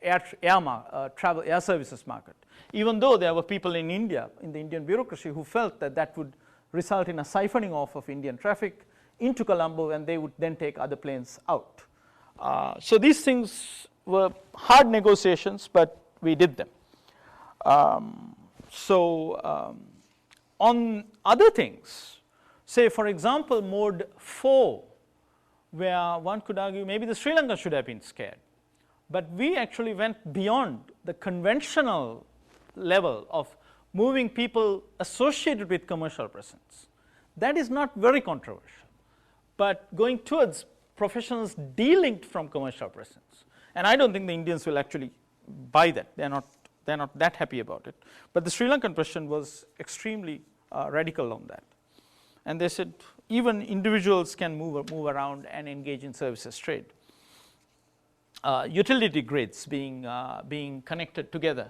air services market, even though there were people in India, in the Indian bureaucracy, who felt that would result in a siphoning off of Indian traffic into Colombo, and they would then take other planes out. So these things were hard negotiations, but we did them. On other things, say for example mode 4, where one could argue maybe the Sri Lanka should have been scared, but we actually went beyond the conventional level of moving people associated with commercial presence. That is not very controversial, but going towards professionals delinked from commercial presence, and I don't think the Indians will actually buy that. They're not that happy about it. But the Sri Lankan president was extremely radical on that, and they said even individuals can move around and engage in services trade. Utility grids being connected together.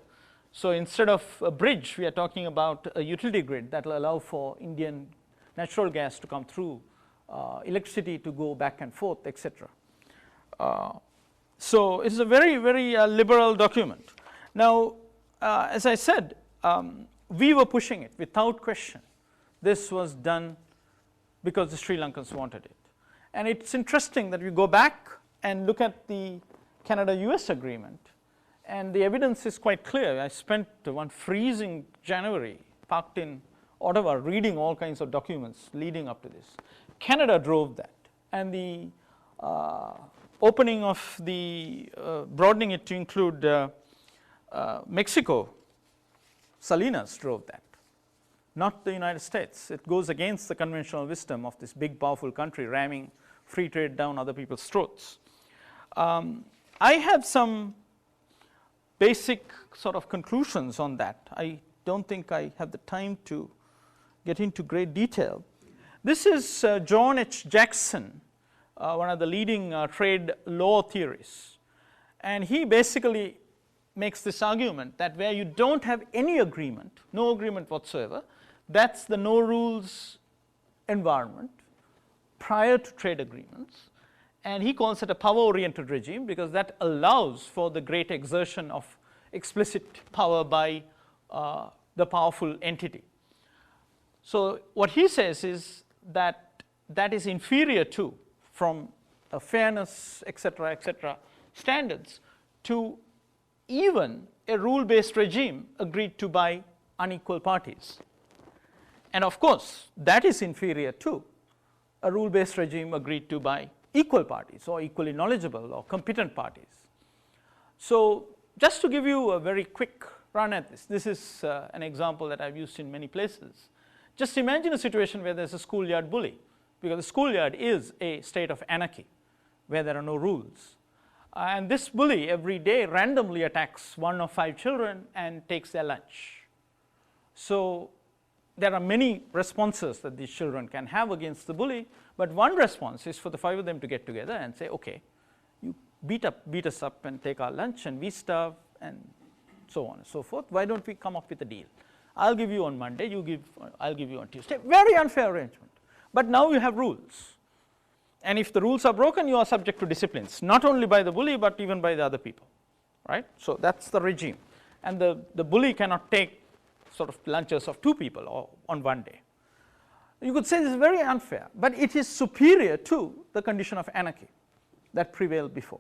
So instead of a bridge, we are talking about a utility grid that will allow for Indian natural gas to come through, electricity to go back and forth, etc. So it's a very, very liberal document. Now, as I said, we were pushing it without question. This was done because the Sri Lankans wanted it. And it's interesting that we go back and look at the Canada-US agreement, and the evidence is quite clear. I spent one freezing January parked in Ottawa reading all kinds of documents leading up to this. Canada drove that, and the opening of the, broadening it to include Mexico, Salinas drove that, not the United States. It goes against the conventional wisdom of this big, powerful country ramming free trade down other people's throats. I have some basic sort of conclusions on that. I don't think I have the time to get into great detail. This is John H. Jackson, one of the leading trade law theorists, and he basically makes this argument that where you don't have any agreement, no agreement whatsoever, that's the no rules environment prior to trade agreements, and he calls it a power-oriented regime because that allows for the great exertion of explicit power by the powerful entity. So what he says is that that is inferior to, from a fairness, etc., standards, to even a rule-based regime agreed to by unequal parties. And of course, that is inferior to a rule-based regime agreed to by equal parties or equally knowledgeable or competent parties. So just to give you a very quick run at this, this is an example that I've used in many places. Just imagine a situation where there's a schoolyard bully, because the schoolyard is a state of anarchy where there are no rules. And this bully every day randomly attacks 1 or 5 children and takes their lunch. So there are many responses that these children can have against the bully, but one response is for the 5 of them to get together and say, okay, you beat us up and take our lunch, and we starve, and so on and so forth. Why don't we come up with a deal? I'll give you on Monday, I'll give you on Tuesday. Very unfair arrangement. But now you have rules. And if the rules are broken, you are subject to disciplines, not only by the bully, but even by the other people, right? So that's the regime. And the bully cannot take sort of lunches of 2 people on one day. You could say this is very unfair, but it is superior to the condition of anarchy that prevailed before.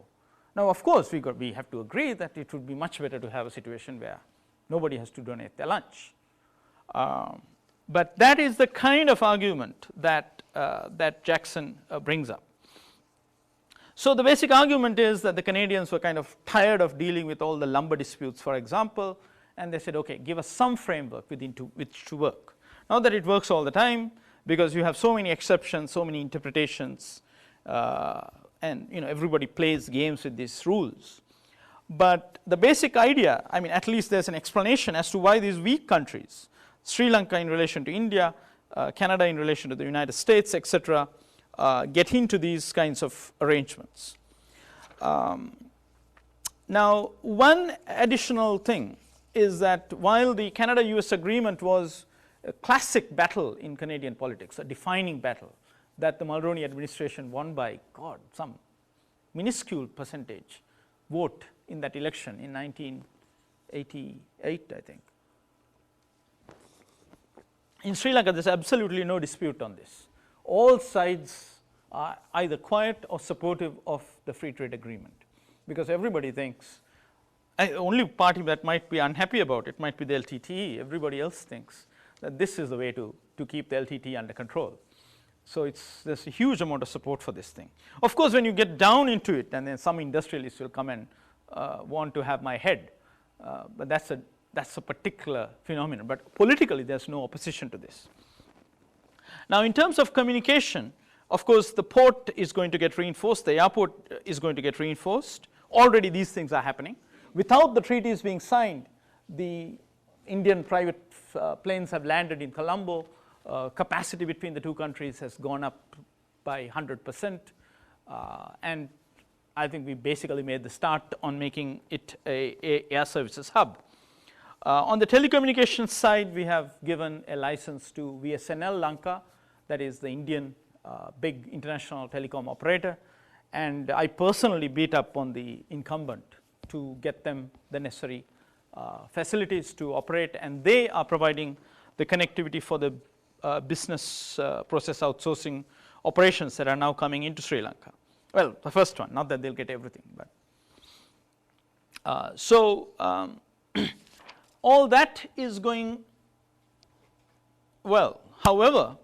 Now, of course, we have to agree that it would be much better to have a situation where nobody has to donate their lunch. But that is the kind of argument that Jackson brings up. So the basic argument is that the Canadians were kind of tired of dealing with all the lumber disputes, for example, and they said, okay, give us some framework within which to work. Not that it works all the time, because you have so many exceptions, so many interpretations, and everybody plays games with these rules. But the basic idea, I mean, at least there's an explanation as to why these weak countries, Sri Lanka in relation to India, Canada in relation to the United States, etc., get into these kinds of arrangements. Now, one additional thing is that while the Canada-US agreement was a classic battle in Canadian politics, a defining battle that the Mulroney administration won by, some minuscule percentage vote in that election in 1988, I think. In Sri Lanka, there's absolutely no dispute on this. All sides are either quiet or supportive of the free trade agreement, because everybody thinks, the only party that might be unhappy about it might be the LTTE. Everybody else thinks that this is the way to keep the LTTE under control. So there's a huge amount of support for this thing. Of course, when you get down into it, and then some industrialists will come and want to have my head, but that's a particular phenomenon. But politically, there's no opposition to this. Now, in terms of communication, of course, the port is going to get reinforced. The airport is going to get reinforced. Already these things are happening. Without the treaties being signed, the Indian private planes have landed in Colombo. Capacity between the two countries has gone up by 100%. And I think we basically made the start on making it a air services hub. On the telecommunications side, we have given a license to VSNL Lanka, that is the Indian big international telecom operator. And I personally beat up on the incumbent to get them the necessary facilities to operate, and they are providing the connectivity for the business process outsourcing operations that are now coming into Sri Lanka. Well, the first one, not that they'll get everything, but all that is going well. However,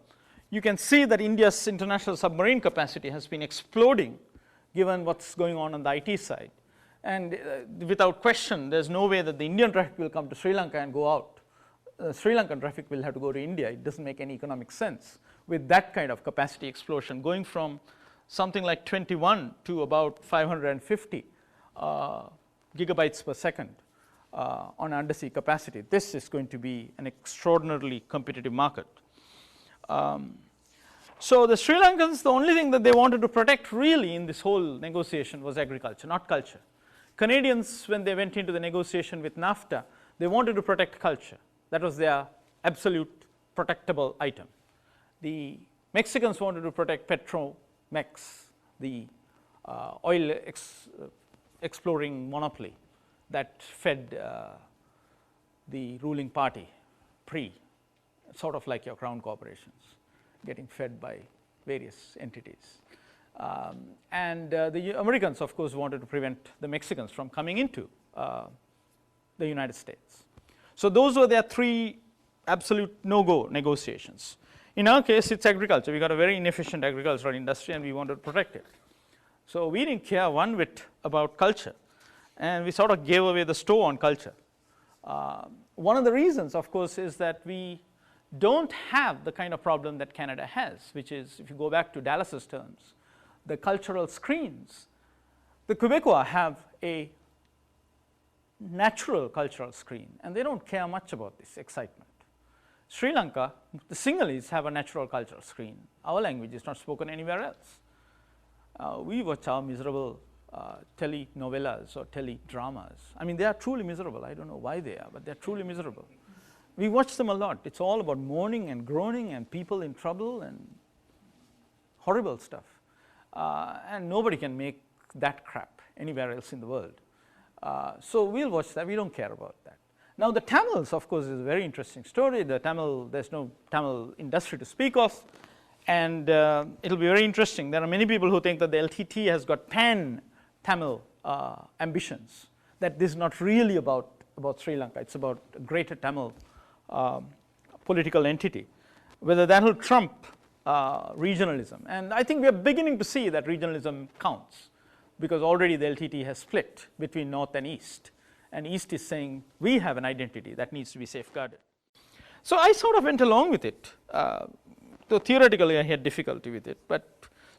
you can see that India's international submarine capacity has been exploding given what's going on the IT side. And without question, there's no way that the Indian traffic will come to Sri Lanka and go out. Sri Lankan traffic will have to go to India. It doesn't make any economic sense with that kind of capacity explosion, going from something like 21 to about 550 gigabytes per second on undersea capacity. This is going to be an extraordinarily competitive market. So the Sri Lankans, the only thing that they wanted to protect really in this whole negotiation was agriculture, not culture. Canadians, when they went into the negotiation with NAFTA, they wanted to protect culture. That was their absolute protectable item. The Mexicans wanted to protect Petromex, the oil exploring monopoly that fed the ruling party, sort of like your crown corporations, getting fed by various entities. And the Americans, of course, wanted to prevent the Mexicans from coming into the United States. So those were their three absolute no-go negotiations. In our case, it's agriculture. We got a very inefficient agricultural industry, and we wanted to protect it. So we didn't care one bit about culture, and we sort of gave away the store on culture. One of the reasons, of course, is that we don't have the kind of problem that Canada has, which is, if you go back to Dallas's terms, the cultural screens. The Quebecois have a natural cultural screen, and they don't care much about this excitement. Sri Lanka, the Sinhalese have a natural cultural screen. Our language is not spoken anywhere else. We watch our miserable telenovelas or teledramas. I mean, they are truly miserable. I don't know why they are, but they're truly miserable. We watch them a lot. It's all about mourning and groaning and people in trouble and horrible stuff. And nobody can make that crap anywhere else in the world. So we'll watch that. We don't care about that. Now, the Tamils, of course, is a very interesting story. There's no Tamil industry to speak of. And it'll be very interesting. There are many people who think that the LTT has got pan-Tamil ambitions, that this is not really about Sri Lanka. It's about a greater Tamil political entity, whether that will trump regionalism. And I think we are beginning to see that regionalism counts, because already the LTT has split between North and East. And East is saying, we have an identity that needs to be safeguarded. So I sort of went along with it. Though theoretically I had difficulty with it, but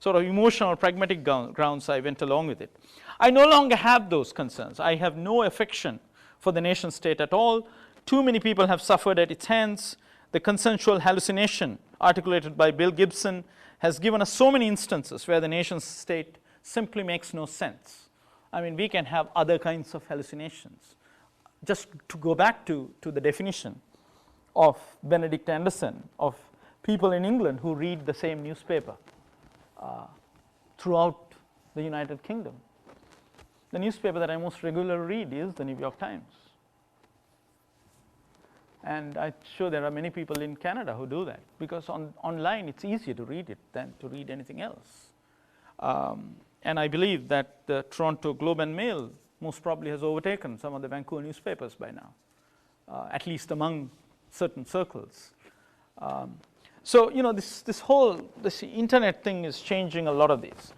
sort of emotional, pragmatic grounds I went along with it. I no longer have those concerns. I have no affection for the nation state at all. Too many people have suffered at its hands. The consensual hallucination articulated by Bill Gibson has given us so many instances where the nation state simply makes no sense. I mean, we can have other kinds of hallucinations. Just to go back to the definition of Benedict Anderson, of people in England who read the same newspaper throughout the United Kingdom. The newspaper that I most regularly read is the New York Times. And I'm sure there are many people in Canada who do that, because online it's easier to read it than to read anything else. And I believe that the Toronto Globe and Mail most probably has overtaken some of the Vancouver newspapers by now, at least among certain circles. So, you know, this internet thing is changing a lot of these.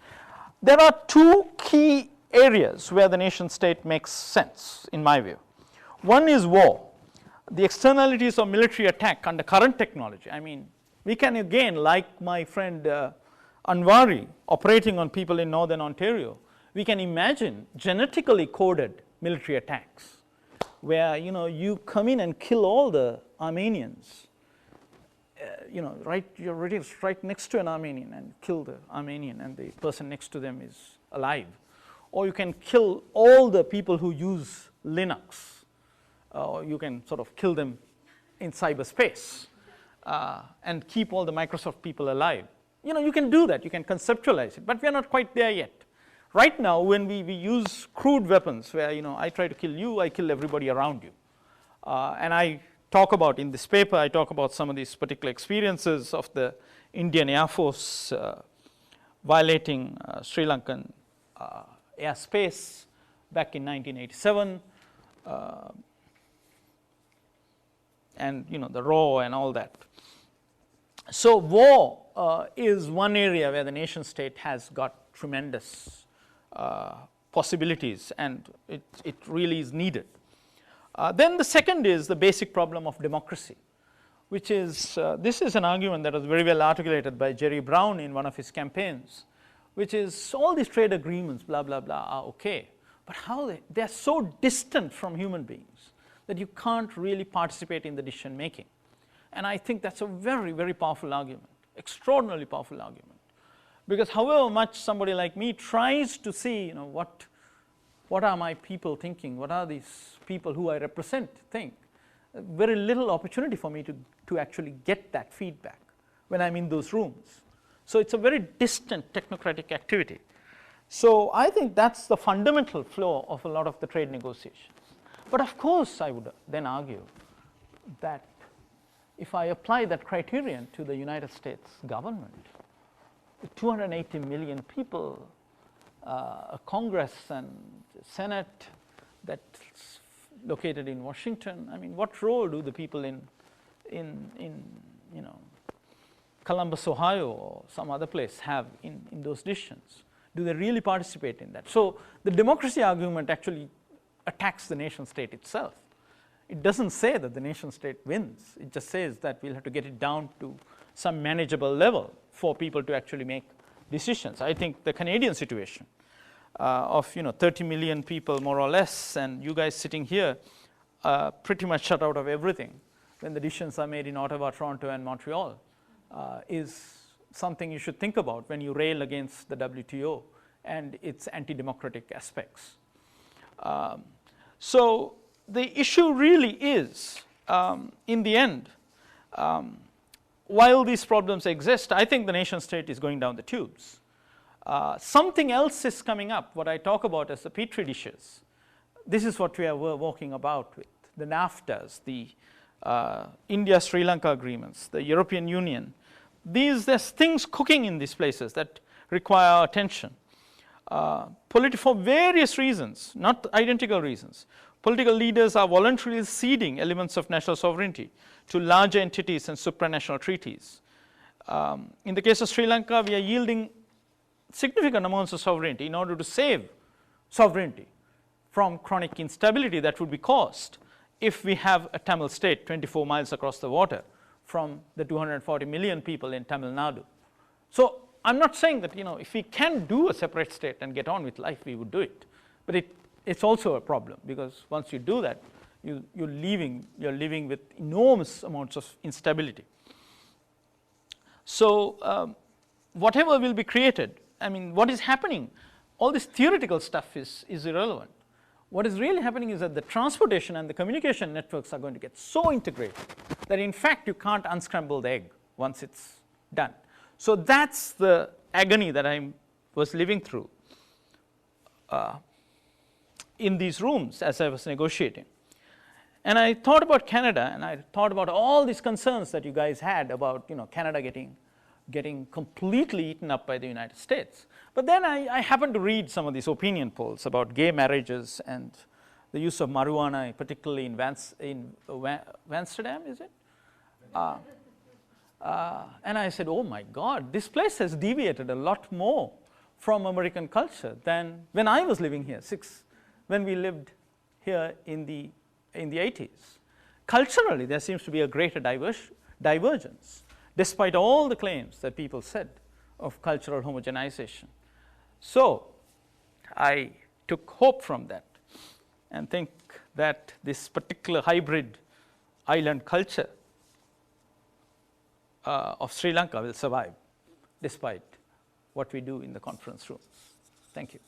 There are two key areas where the nation state makes sense, in my view. One is war. The externalities of military attack under current technology. I mean, we can again, like my friend Anwari operating on people in northern Ontario, we can imagine genetically coded military attacks where, you know, you come in and kill all the Armenians. You know, you're right next to an Armenian and kill the Armenian, and the person next to them is alive. Or you can kill all the people who use Linux. You can sort of kill them in cyberspace and keep all the Microsoft people alive. You know, you can do that, you can conceptualize it, but we are not quite there yet. Right now, when we use crude weapons where, you know, I try to kill you, I kill everybody around you. And I talk about, in this paper, I talk about some of these particular experiences of the Indian Air Force violating Sri Lankan airspace back in 1987. And, you know, the RAW and all that. So war is one area where the nation state has got tremendous possibilities, and it really is needed. Then the second is the basic problem of democracy, which is, this is an argument that was very well articulated by Jerry Brown in one of his campaigns, which is all these trade agreements, blah, blah, blah, are okay, but how they're so distant from human beings that you can't really participate in the decision making. And I think that's a very, very powerful argument, extraordinarily powerful argument. Because however much somebody like me tries to see, you know, what are my people thinking, what are these people who I represent think, very little opportunity for me to actually get that feedback when I'm in those rooms. So it's a very distant technocratic activity. So I think that's the fundamental flaw of a lot of the trade negotiations. But of course, I would then argue that if I apply that criterion to the United States government, with 280 million people, a Congress and Senate that's located in Washington, I mean, what role do the people in you know, Columbus, Ohio, or some other place have in those decisions? Do they really participate in that? So the democracy argument actually attacks the nation state itself. It doesn't say that the nation state wins. It just says that we'll have to get it down to some manageable level for people to actually make decisions. I think the Canadian situation of, you know, 30 million people more or less, and you guys sitting here pretty much shut out of everything when the decisions are made in Ottawa, Toronto, and Montreal is something you should think about when you rail against the WTO and its anti-democratic aspects. So the issue really is, in the end, while these problems exist, I think the nation state is going down the tubes. Something else is coming up, what I talk about as the petri dishes. This is what we are walking about with the NAFTAs, the India-Sri Lanka agreements, the European Union. There's things cooking in these places that require our attention. For various reasons, not identical reasons, political leaders are voluntarily ceding elements of national sovereignty to larger entities and supranational treaties. In the case of Sri Lanka, we are yielding significant amounts of sovereignty in order to save sovereignty from chronic instability that would be caused if we have a Tamil state 24 miles across the water from the 240 million people in Tamil Nadu. So I'm not saying that, if we can do a separate state and get on with life, we would do it. But it's also a problem, because once you do that, you're living with enormous amounts of instability. So whatever will be created, what is happening, all this theoretical stuff is irrelevant. What is really happening is that the transportation and the communication networks are going to get so integrated that in fact you can't unscramble the egg once it's done. So that's the agony that I was living through in these rooms as I was negotiating. And I thought about Canada, and I thought about all these concerns that you guys had about Canada getting completely eaten up by the United States. But then I happened to read some of these opinion polls about gay marriages and the use of marijuana, particularly in Amsterdam, is it? And I said, oh my God, this place has deviated a lot more from American culture than when I was living here, when we lived here in the 80s. Culturally, there seems to be a greater divergence, despite all the claims that people said of cultural homogenization. So I took hope from that and think that this particular hybrid island culture of Sri Lanka will survive, despite what we do in the conference rooms. Thank you.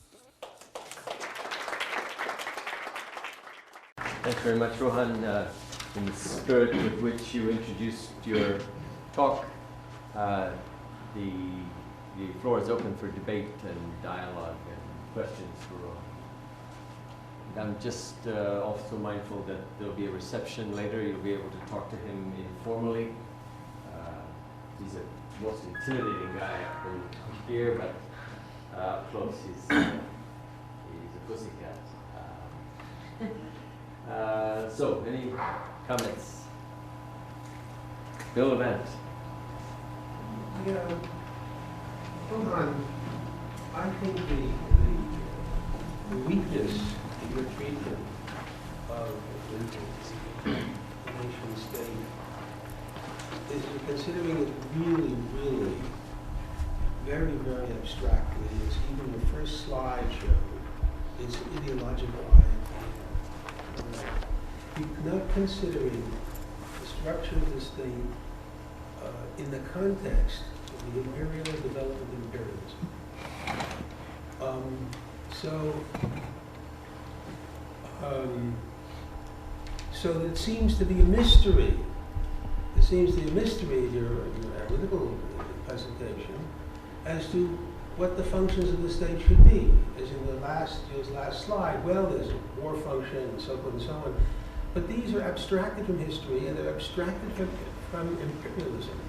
Thanks very much, Rohan. In the spirit with which you introduced your talk, the floor is open for debate and dialogue and questions for Rohan. I'm just also mindful that there'll be a reception later. You'll be able to talk to him informally. He's a most intimidating guy from here, but up close he's a pussycat. So, any comments? Bill Event. Yeah, Rohan, I think the weakness in your treatment of the nation state is you're considering it really, really very, very abstractly. It's even the first slide showed. It's an ideological idea. You're not considering the structure of the state in the context of the imperial development of imperialism. So it seems to be a mystery. It seems to be a mystery in your analytical presentation as to what the functions of the state should be. As in your last slide, well, there's a war function and so forth and so on. But these are abstracted from history and they're abstracted from imperialism.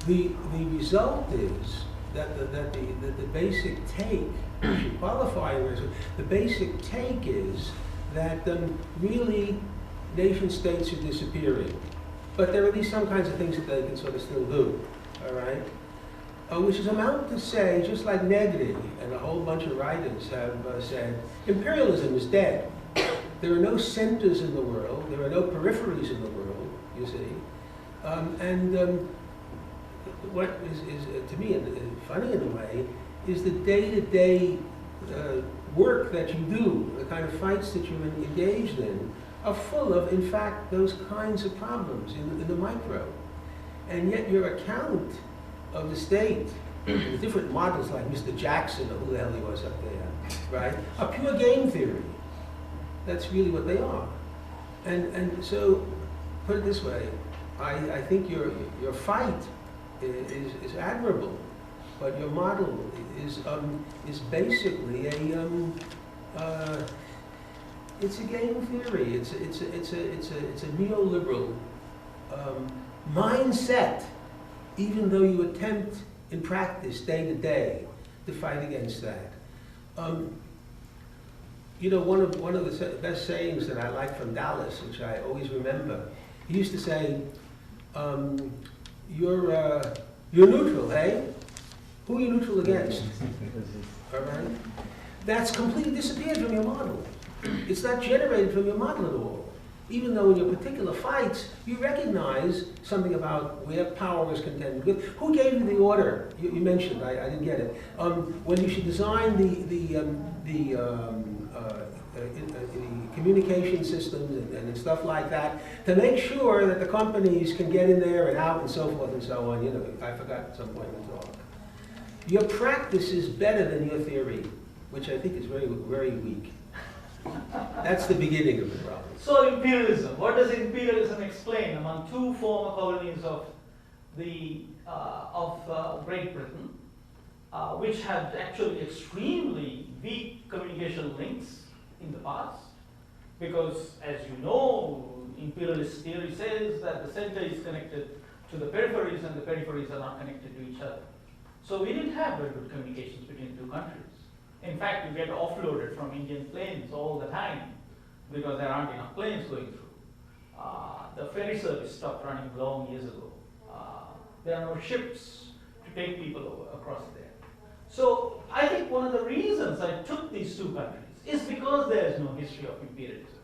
The result is that the basic take, qualifying the basic take is that really nation states are disappearing. But there are at least some kinds of things that they can sort of still do, all right? Which is amount to say, just like Negri and a whole bunch of writers have said, imperialism is dead. There are no centers in the world, there are no peripheries in the world, you see. What is to me, funny in a way, is the day-to-day work that you do, the kind of fights that you're engaged in, are full of, in fact, those kinds of problems in the micro. And yet your account of the state, the different models like Mr. Jackson, or who the hell he was up there, right, are pure game theory. That's really what they are. And so, put it this way, I think your fight is admirable, but your model is basically it's a game theory. It's a neoliberal mindset, even though you attempt in practice day to day to fight against that. One of the best sayings that I like from Dallas, which I always remember, he used to say, "You're neutral, hey? Who are you neutral against?" All right? That's completely disappeared from your model. It's not generated from your model at all. even though in your particular fights, you recognize something about where power is contended with. Who gave you the order? You mentioned, I didn't get it. When you should design the communication systems and stuff like that, to make sure that the companies can get in there and out and so forth and so on. You know, I forgot at some point in the talk. Your practice is better than your theory, which I think is very, very weak. That's the beginning of the problem. So imperialism, what does imperialism explain among two former colonies of Great Britain, which had actually extremely weak communication links in the past? Because, as you know, imperialist theory says that the center is connected to the peripheries and the peripheries are not connected to each other. So we didn't have very good communications between the two countries. In fact, we get offloaded from Indian planes all the time because there aren't enough planes going through. The ferry service stopped running long years ago. There are no ships to take people across there. So I think one of the reasons I took these two countries is because there is no history of imperialism.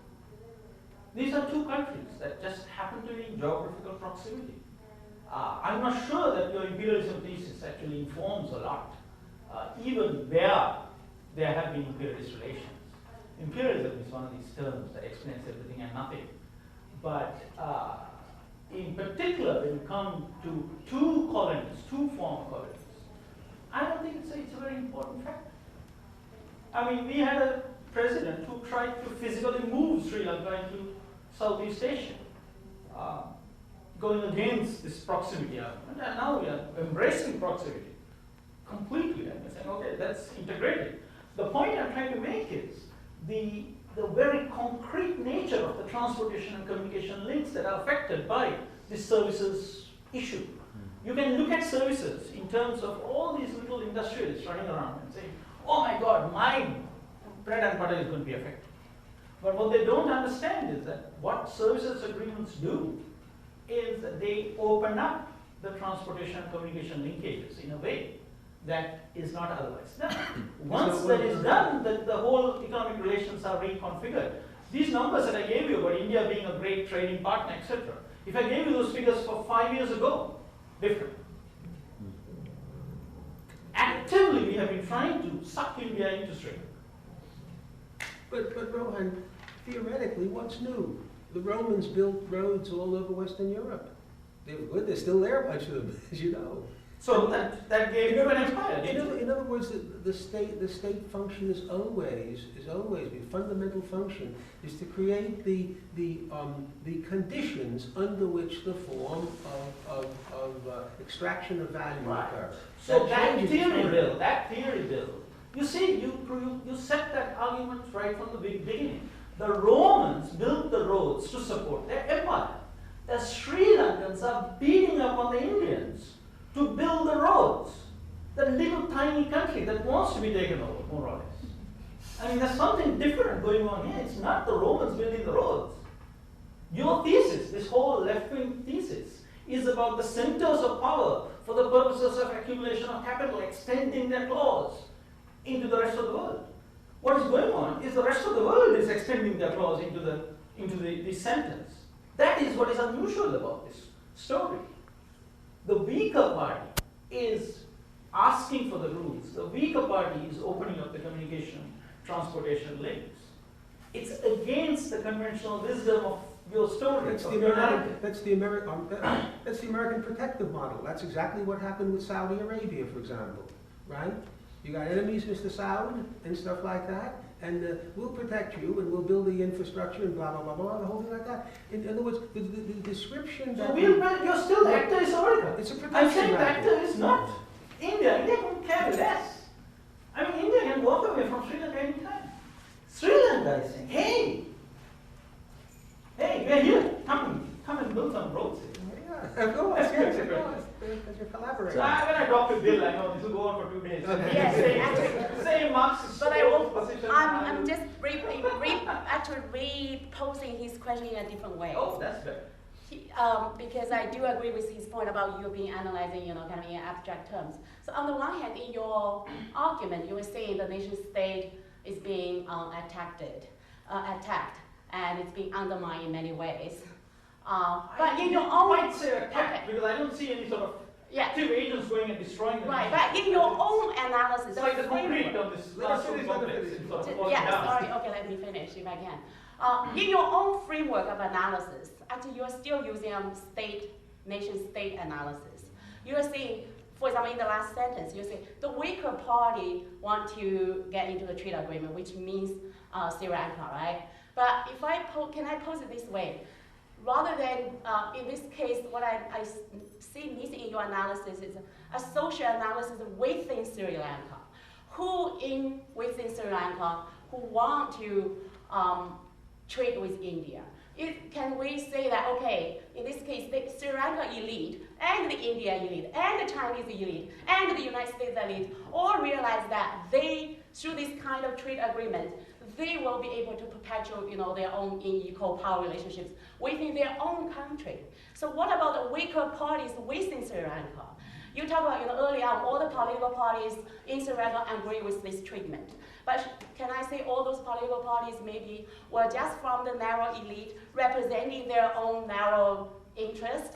These are two countries that just happen to be in geographical proximity. I'm not sure that your imperialism thesis actually informs a lot, even where there have been imperialist relations. Imperialism is one of these terms that explains everything and nothing. But in particular, when you come to two colonies, two former colonies, I don't think it's a very important factor. I mean, we had a president who tried to physically move Sri Lanka into Southeast Asia, going against this proximity argument, and now we are embracing proximity completely, and we're saying, okay, that's integrated. The point I'm trying to make is the very concrete nature of the transportation and communication links that are affected by this services issue. You can look at services in terms of all these little industrialists running around and saying, oh my God, my bread and butter is going to be affected. But what they don't understand is that what services agreements do is that they open up the transportation and communication linkages in a way that is not otherwise done. Once that is done, the whole economic relations are reconfigured. These numbers that I gave you about India being a great trading partner, etc., if I gave you those figures for 5 years ago, different. Actively, we have been trying to suck India into trade. But Rohan, theoretically, what's new? The Romans built roads all over Western Europe. They were good. They're still there, a bunch of them, as you know. So that gave you an empire. In other words, the state function is always the fundamental function is to create the conditions under which the form of extraction of value occurs. So that theory bill, you see, you set that argument right from the beginning. The Romans built the roads to support their empire. The Sri Lankans are beating up on the Indians to build the roads. The little tiny country that wants to be taken over, more or less. I mean, there's something different going on here. It's not the Romans building the roads. Your thesis, this whole left-wing thesis, is about the centers of power for the purposes of accumulation of capital extending their claws into the rest of the world. What is going on is the rest of the world is extending their claws into the centers. That is what is unusual about this story. The weaker party is asking for the rules. The weaker party is opening up the communication, transportation links. It's against the conventional wisdom of your story. That's the American protective model. That's exactly what happened with Saudi Arabia, for example, right? You got enemies, Mr. Saud, and stuff like that, and we'll protect you, and we'll build the infrastructure, and blah, blah, blah, blah, the whole thing like that. In other words, the description that... So you're still the actor is America. It's a protection. I'm saying the actor is not India. India can care less. I mean, India can walk away from Sri Lanka anytime. Sri Lanka is saying, hey, we're here. Come and build some roads here. Yeah, of course, yes, of course. Because you're collaborating. So when I talk to Bill, I know this will go on for 2 days. Yes, same Marxist but position. I'm just reposing his question in a different way. Oh, that's better. Because I do agree with his point about you being analyzing, kind of in abstract terms. So on the one hand, in your argument, you were saying the nation state is being attacked, and it's been undermined in many ways. But in your own, might say attack, because I don't see any sort of active agents going and destroying them. Right, but in your own analysis, it's like the concrete on this last complex. Sorry, okay, let me finish if I can. In your own framework of analysis, actually you're still using nation-state analysis. You're saying, for example, in the last sentence, you say the weaker party want to get into the trade agreement, which means Sri Lanka, right? But if can I pose it this way? Rather than, in this case, what I see missing in your analysis is a social analysis within Sri Lanka. Within Sri Lanka who want to trade with India? Can we say that, okay, in this case, the Sri Lanka elite, and the India elite, and the Chinese elite, and the United States elite all realize that through this kind of trade agreement, they will be able to perpetuate, their own unequal power relationships within their own country. So what about the weaker parties within Sri Lanka? You talk about, early on, all the political parties in Sri Lanka agree with this treatment. But can I say all those political parties maybe were just from the narrow elite representing their own narrow interest?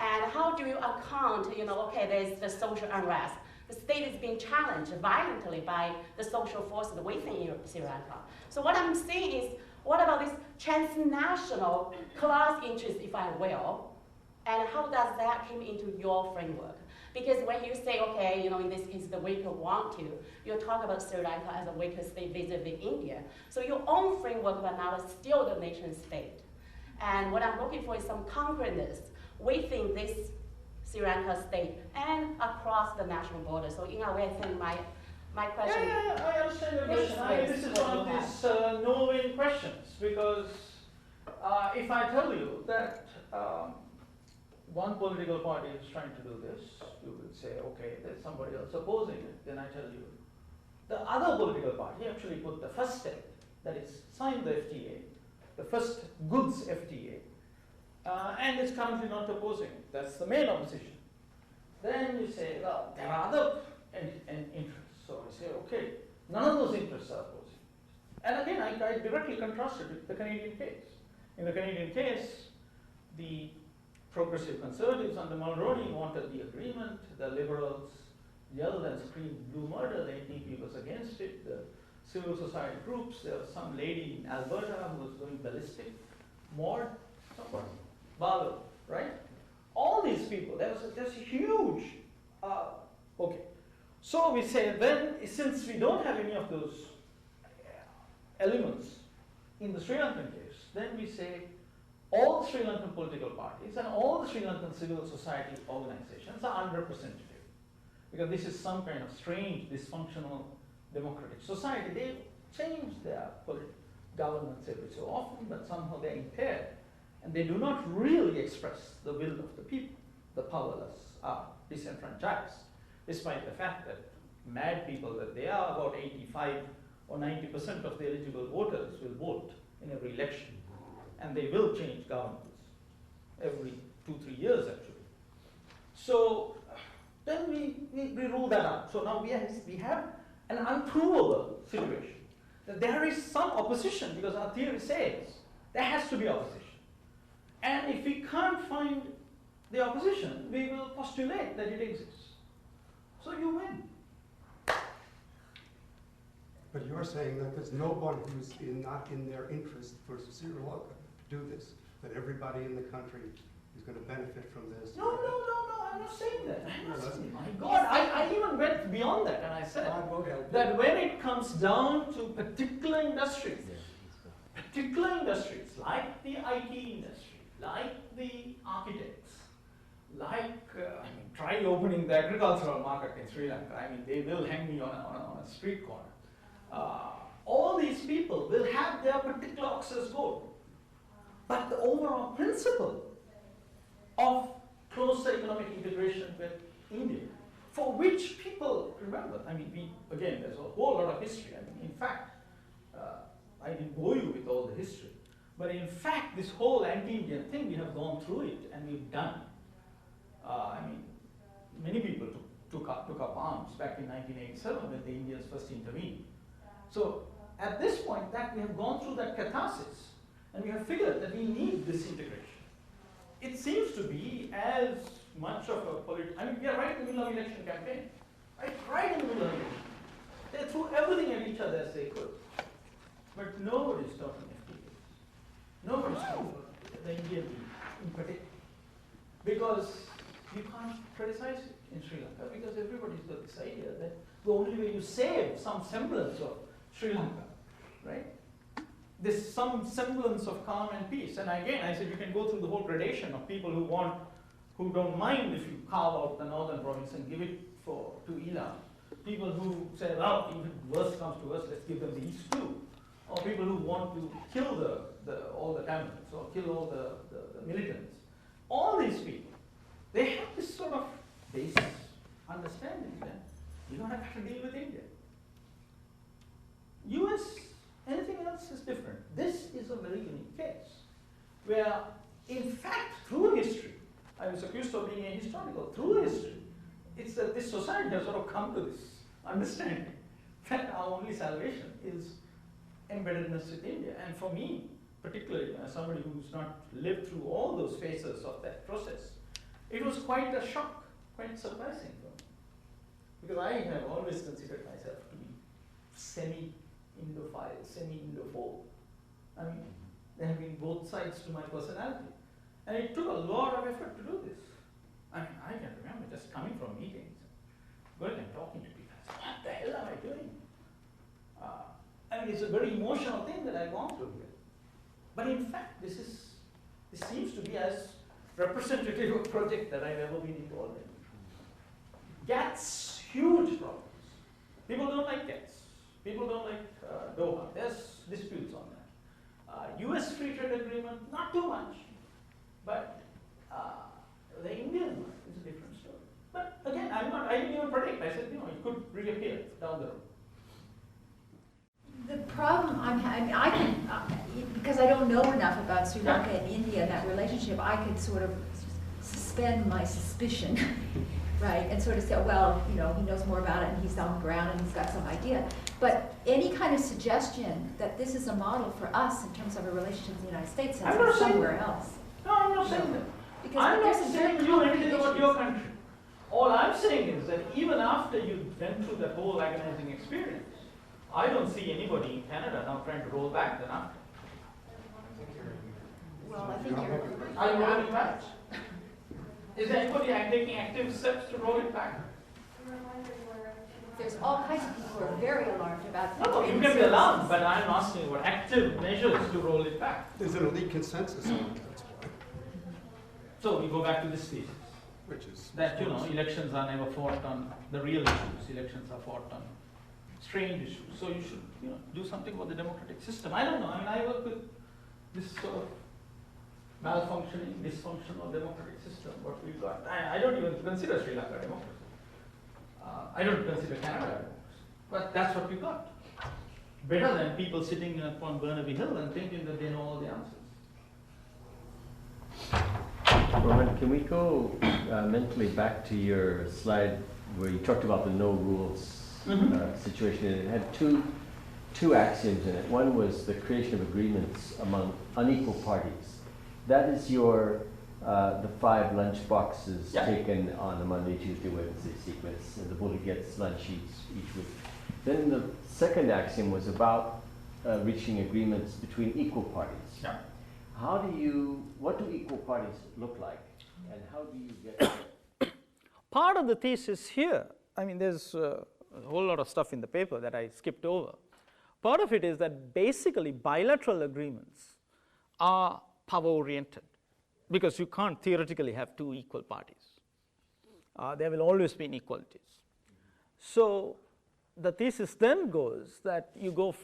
And how do you account, okay, there's the social unrest. The state is being challenged violently by the social forces within Sri Lanka. So what I'm saying is, what about this transnational class interest, if I will, and how does that come into your framework? Because when you say, okay, in this case, the weaker want to, you're talking about Sri Lanka as a weaker state vis-a-vis India. So your own framework of analysis is still the nation state. And what I'm looking for is some concreteness within this Sri Lanka state and across the national border. So in a way, I think my question... Yeah, I understand your question. This is one of these no-win questions, because if I tell you that one political party is trying to do this, you will say, okay, there's somebody else opposing it. Then I tell you, the other political party actually put the first step, that is, signed the FTA, the first goods FTA, and is currently not opposing it. That's the main opposition. Then you say, well, there are other interests. So I say, okay, none of those interests are opposing. And again, I directly contrasted with the Canadian case. In the Canadian case, the progressive conservatives under Mulroney wanted the agreement. The liberals yelled and screamed blue murder. The NDP was against it. The civil society groups, there was some lady in Alberta who was going ballistic. Maud, somebody, Barlow, right? All these people, there's a huge, okay. So we say then, since we don't have any of those elements in the Sri Lankan case, then we say all the Sri Lankan political parties and all the Sri Lankan civil society organizations are unrepresentative. Because this is some kind of strange, dysfunctional democratic society. They change their governance every so often, but somehow they're impaired. And they do not really express the will of the people. The powerless are disenfranchised, despite the fact that mad people, that they are about 85 or 90% of the eligible voters will vote in every election. And they will change governments every 2-3 years, actually. So then we rule that out. So now we have an unprovable situation. That there is some opposition, because our theory says there has to be opposition. And if we can't find the opposition, we will postulate that it exists. So you win. But you're saying that there's no one who's not in their interest for Sri Lanka to do this, that everybody in the country is going to benefit from this. No, I'm not saying that. My God, I even went beyond that, and I said that when it comes down to particular industries like the IT industry, like the architects, like, try opening the agricultural market in Sri Lanka. They will hang me on a street corner. All these people will have their particular ox's gold. But the overall principle of closer economic integration with India, for which people remember, again, there's a whole lot of history. In fact, I didn't bore you with all the history, but in fact, this whole anti-Indian thing, we have gone through it and we've done. Many people took up arms back in 1987 when the Indians first intervened. So at this point, that we have gone through that catharsis, And we have figured that we need this integration. It seems to be as much of a I mean, we are right in the middle of election campaign. Right in the middle of election. They threw everything at each other as they could. But nobody's talking FTAs. Nobody's talking the Indian in particular. Because you can't criticize it in Sri Lanka because everybody's got this idea that the only way you save some semblance of Sri Lanka, right? There's some semblance of calm and peace. And again, I said you can go through the whole gradation of people who don't mind if you carve out the northern province and give it to Elam. People who say, well, even worse comes to worse, let's give them the east too. Or people who want to kill all the Tamils or kill all the militants. All these people, they have this sort of basic understanding that you don't have to deal with India. US, anything else is different. This is a very unique case where, in fact, through history, I was accused of being ahistorical. Through history, it's that this society has sort of come to this understanding that our only salvation is embeddedness with India. And for me, particularly as somebody who's not lived through all those phases of that process, it was quite a shock, quite surprising for me. Because I have always considered myself to be semi-Indophile, semi-Indophobe. I mean, there have been both sides to my personality. And it took a lot of effort to do this. I mean, I can remember just coming from meetings, going and talking to people. I said, what the hell am I doing? I mean, it's a very emotional thing that I've gone through here. But in fact, this seems to be as representative a project that I've ever been involved in. GATS, huge problems. People don't like GATS. People don't like Doha. There's disputes on that. US free trade agreement, not too much. But the Indian one is a different story. But again, I didn't even predict. I said, it could reappear down the road. The problem I'm having, because I don't know enough about Sri Lanka and India and that relationship, I could sort of suspend my suspicion, right, and sort of say, well, he knows more about it and he's on the ground and he's got some idea. But any kind of suggestion that this is a model for us in terms of a relationship with the United States and somewhere else. No, I'm not saying that. Because I'm not there's saying you anything about your country. All I'm saying is that even after you went through that whole agonizing experience, I don't see anybody in Canada now trying to roll back the NAFTA. Well, I think you're... Are you rolling back? Is anybody taking active steps to roll it back? There's all kinds of people who are very alarmed about the No, you can be alarmed, but I'm asking about active measures to roll it back. There's an elite consensus on it, that's why. So we go back to this thesis. Which is That, elections are never fought on the real issues. Elections are fought on strange issues. So you should, do something about the democratic system. I don't know. I mean, I work with this sort of malfunctioning, dysfunctional democratic system, what we've got. I don't even consider Sri Lanka democracy. I don't consider Canada democracy. But that's what we've got. Better than people sitting upon Burnaby Hill and thinking that they know all the answers. Rohan, can we go mentally back to your slide where you talked about the no rules situation? And it had two axioms in it. One was the creation of agreements among unequal parties. That is the 5 lunch boxes taken on a Monday, Tuesday, Wednesday sequence, and the bully gets lunch each week. Then the second axiom was about reaching agreements between equal parties. Yeah. What do equal parties look like, and how do you get there? Part of the thesis here, I mean, there's a whole lot of stuff in the paper that I skipped over. Part of it is that basically bilateral agreements are power-oriented, because you can't theoretically have 2 equal parties. There will always be inequalities. So the thesis then goes that you go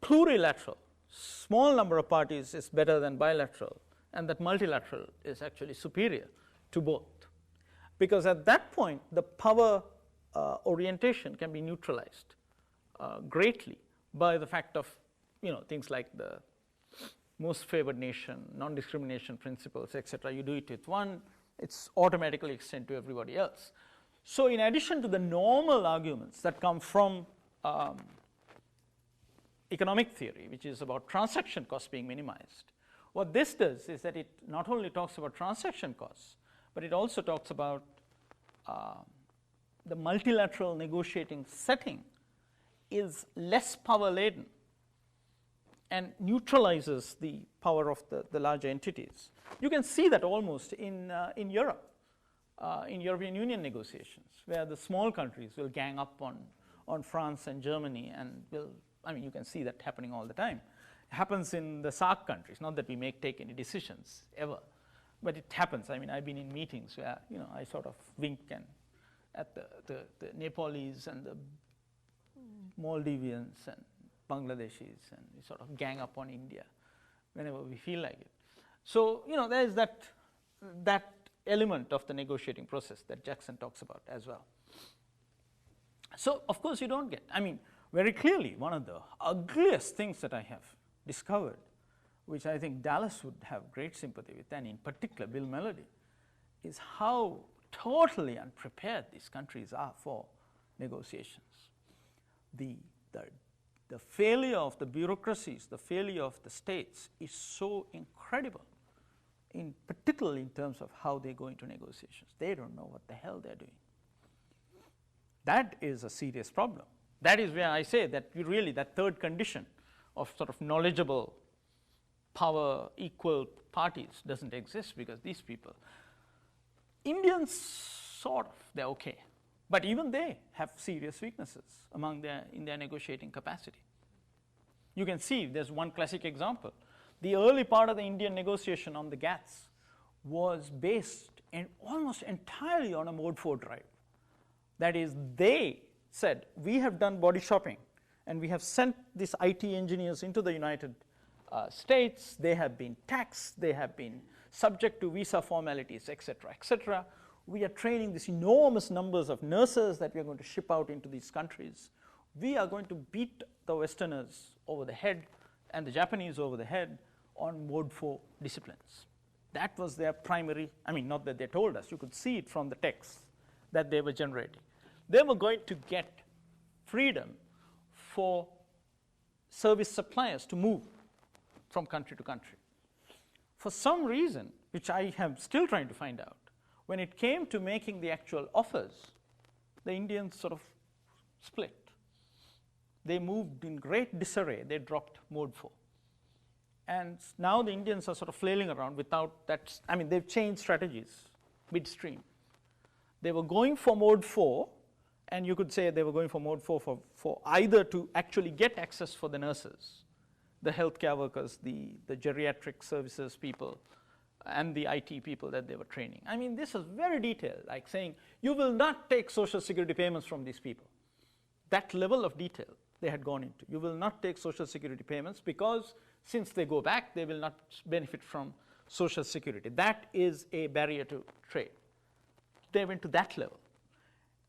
plurilateral. Small number of parties is better than bilateral, and that multilateral is actually superior to both. Because at that point, the power orientation can be neutralized greatly by the fact of things like the most favored nation, non-discrimination principles, etc. You do it with one, it's automatically extended to everybody else. So in addition to the normal arguments that come from economic theory, which is about transaction costs being minimized. What this does is that it not only talks about transaction costs, but it also talks about the multilateral negotiating setting is less power laden and neutralizes the power of the larger entities. You can see that almost in Europe, in European Union negotiations, where the small countries will gang up on France and Germany and you can see that happening all the time. It happens in the SAARC countries, not that we take any decisions ever, but it happens. I mean, I've been in meetings where, I sort of wink at the Nepalese and the Maldivians and Bangladeshis, and we sort of gang up on India whenever we feel like it. So, there is that element of the negotiating process that Jackson talks about as well. So, of course, you don't get, very clearly, one of the ugliest things that I have discovered, which I think Dallas would have great sympathy with, and in particular Bill Melody, is how totally unprepared these countries are for negotiations. The failure of the bureaucracies, the failure of the states is so incredible, particularly in terms of how they go into negotiations. They don't know what the hell they're doing. That is a serious problem. That is where I say that that third condition of sort of knowledgeable, power, equal parties doesn't exist, because these people, Indians sort of, they're okay. But even they have serious weaknesses in their negotiating capacity. You can see there's one classic example. The early part of the Indian negotiation on the GATS was based almost entirely on a Mode 4 drive. That is, they said, we have done body shopping, and we have sent these IT engineers into the United States. They have been taxed, they have been subject to visa formalities, etc., etc. We are training these enormous numbers of nurses that we are going to ship out into these countries. We are going to beat the Westerners over the head and the Japanese over the head on Mode 4 disciplines. That was their primary, not that they told us, you could see it from the texts that they were generating. They were going to get freedom for service suppliers to move from country to country. For some reason, which I am still trying to find out, when it came to making the actual offers, the Indians sort of split. They moved in great disarray. They dropped Mode 4. And now the Indians are sort of flailing around without that. They've changed strategies midstream. They were going for Mode 4, and you could say they were going for Mode 4 for either to actually get access for the nurses, the healthcare workers, the geriatric services people, and the IT people that they were training. This was very detailed, like saying, you will not take social security payments from these people. That level of detail they had gone into. You will not take social security payments because since they go back, they will not benefit from social security. That is a barrier to trade. They went to that level.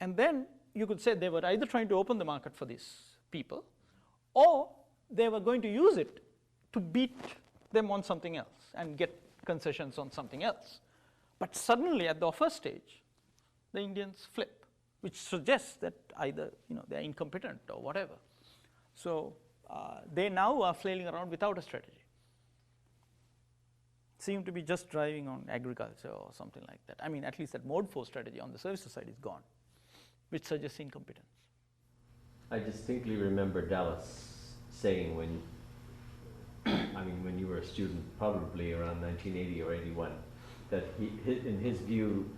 And then you could say they were either trying to open the market for these people, or they were going to use it to beat them on something else and get concessions on something else. But suddenly at the offer stage, the Indians flip, which suggests that either they're incompetent or whatever. So they now are flailing around without a strategy. Seem to be just driving on agriculture or something like that. At least that Mode 4 strategy on the services side is gone, which suggests incompetence. I distinctly remember Dallas saying when you were a student, probably around 1980 or 81, that in his view,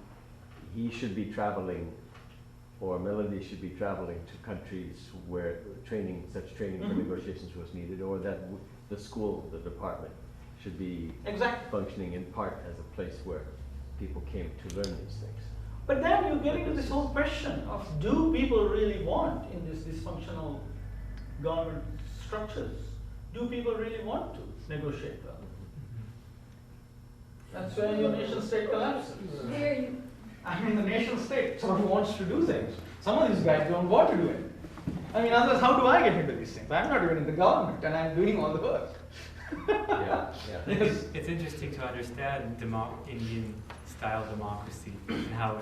he should be traveling, or Melody should be traveling to countries where such training for negotiations was needed, or that the school, the department, should be functioning in part as a place where people came to learn these things. But then you get into this whole question of, do people really want in this dysfunctional government structures? Do people really want to negotiate well? That's where your nation state collapses. The nation state sort of wants to do things. Some of these guys don't want to do it. Otherwise, how do I get into these things? I'm not even in the government, and I'm doing all the work. Yeah. It's interesting to understand Indian style democracy and how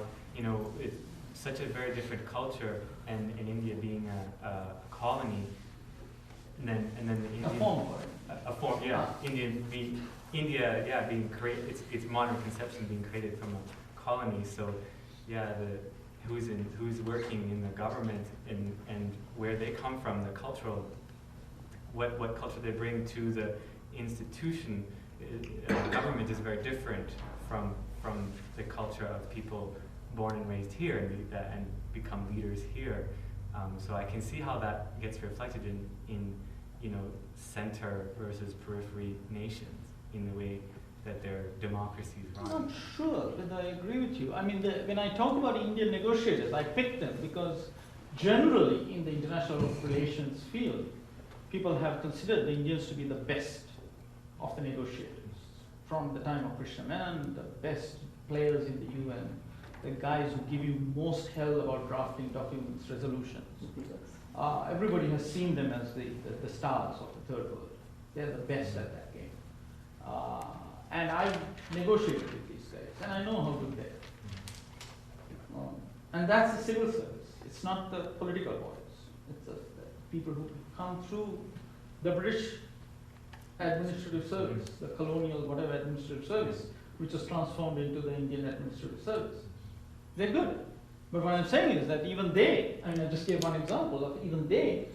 it's such a very different culture, and in India being a colony, and then the Indian, A form for it. a form, yeah, India, yeah, being created, its modern conception being created from a colony. So, yeah, who's working in the government and where they come from, the cultural, what culture they bring to the institution. Government is very different from the culture of people born and raised here and become leaders here. So I can see how that gets reflected in center versus periphery nations in the way that their democracies run. I'm not sure whether I agree with you. I mean, when I talk about Indian negotiators, I pick them because generally in the international relations field, people have considered the Indians to be the best of the negotiators. From the time of Krishna Menon, the best players in the UN, the guys who give you most hell about drafting documents, resolutions. Everybody has seen them as the stars of the third world. They're the best at that game. And I've negotiated with these guys, and I know how good they are. And that's the civil service. It's not the political bodies. It's the people who come through the British administrative service, the colonial whatever administrative service, which was transformed into the Indian administrative service. They're good. But what I'm saying is that even they, I mean, I just gave one example of even they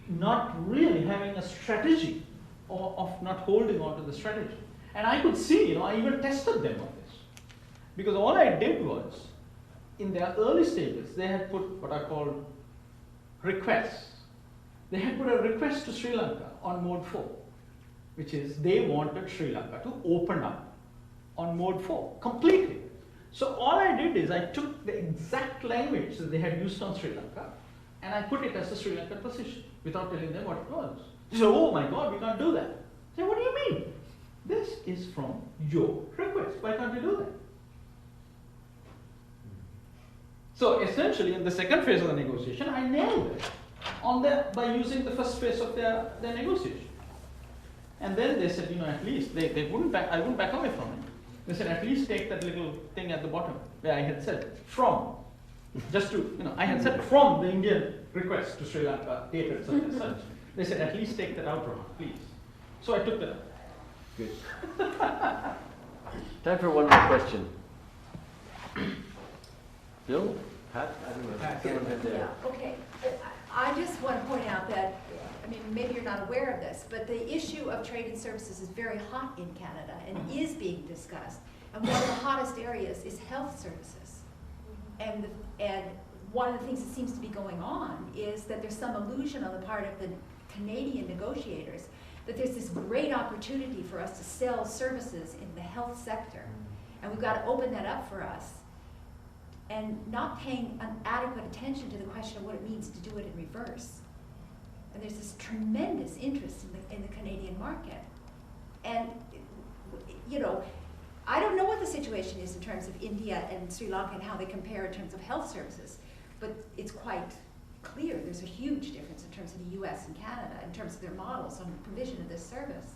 not really having a strategy or of not holding on to the strategy. And I could see, I even tested them on this. Because all I did was, in their early stages, they had put what I call requests. They had put a request to Sri Lanka on mode 4, which is they wanted Sri Lanka to open up on mode 4 completely. So all I did is I took the exact language that they had used on Sri Lanka and I put it as a Sri Lankan position without telling them what it was. They said, oh my God, we can't do that. I said, what do you mean? This is from your request. Why can't we do that? So essentially, in the second phase of the negotiation, I nailed it by using the first phase of their negotiation. And then they said, at least I wouldn't back away from it. They said, at least take that little thing at the bottom where I had said from, just to, I had said from the Indian request to Sri Lanka, dated such and such. They said, at least take that out, Rohan, please. So I took that out. Good. Time for one more question. Bill? Pat? I don't know. Pat, Someone had there. Yeah, okay. I just want to point out that, maybe you're not aware of this, but the issue of trade and services is very hot in Canada and is being discussed. And one of the hottest areas is health services. And one of the things that seems to be going on is that there's some illusion on the part of the Canadian negotiators that there's this great opportunity for us to sell services in the health sector. And we've got to open that up for us. And not paying adequate attention to the question of what it means to do it in reverse. And there's this tremendous interest in the Canadian market. And, I don't know what the situation is in terms of India and Sri Lanka and how they compare in terms of health services, but it's quite clear there's a huge difference in terms of the US and Canada in terms of their models on the provision of this service.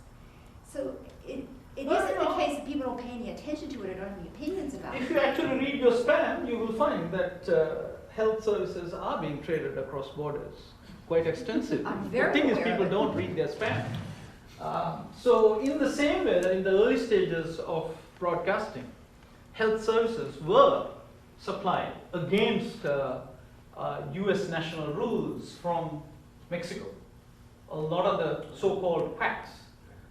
So it isn't the case that people don't pay any attention to it or don't have any opinions about it. If you actually read your spam, you will find that health services are being traded across borders quite extensively. I'm very The thing is, aware people of it. don't read their spam. So in the same way that in the early stages of broadcasting, health services were supplied against US national rules from Mexico. A lot of the so-called quacks,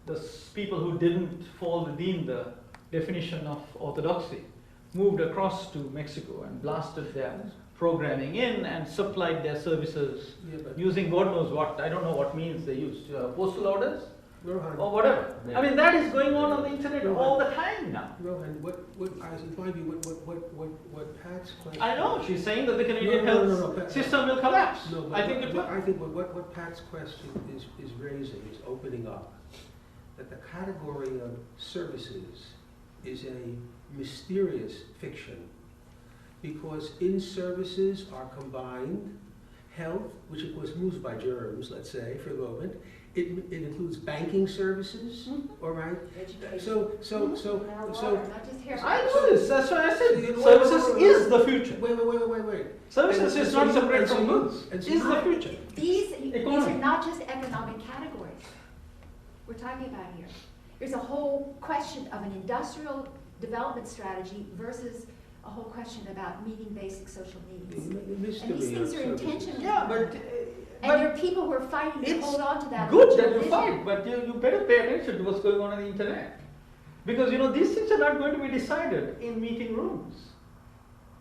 the people who didn't fall within the definition of orthodoxy, moved across to Mexico and blasted their programming in and supplied their services using God knows what. I don't know what means they used, postal orders Rohan, or whatever. Yeah. I mean, that is going on the internet all the time now. Rohan, I was inclined to what Pat's question. I know, she's saying that the Canadian No, health system will collapse. No, I think it will. I think what Pat's question is raising, is opening up, that the category of services is a mysterious fiction, because in services are combined health, which of course moves by germs, let's say, for the moment. It includes banking services, all right? Education. So, Not just hair. I know this, that's why I said Wait, services wait. is the future. Wait. Services And is so not you- separate and so from you- goods, and is so you- the future. These are Economy. not just economic categories. we're talking about here. There's a whole question of an industrial development strategy versus a whole question about meeting basic social needs. And these things are in tension. Yeah, but And there are people who are fighting to it's hold on to that. good original that you vision. fight, but you better pay attention to what's going on the internet. Because these things are not going to be decided in meeting rooms.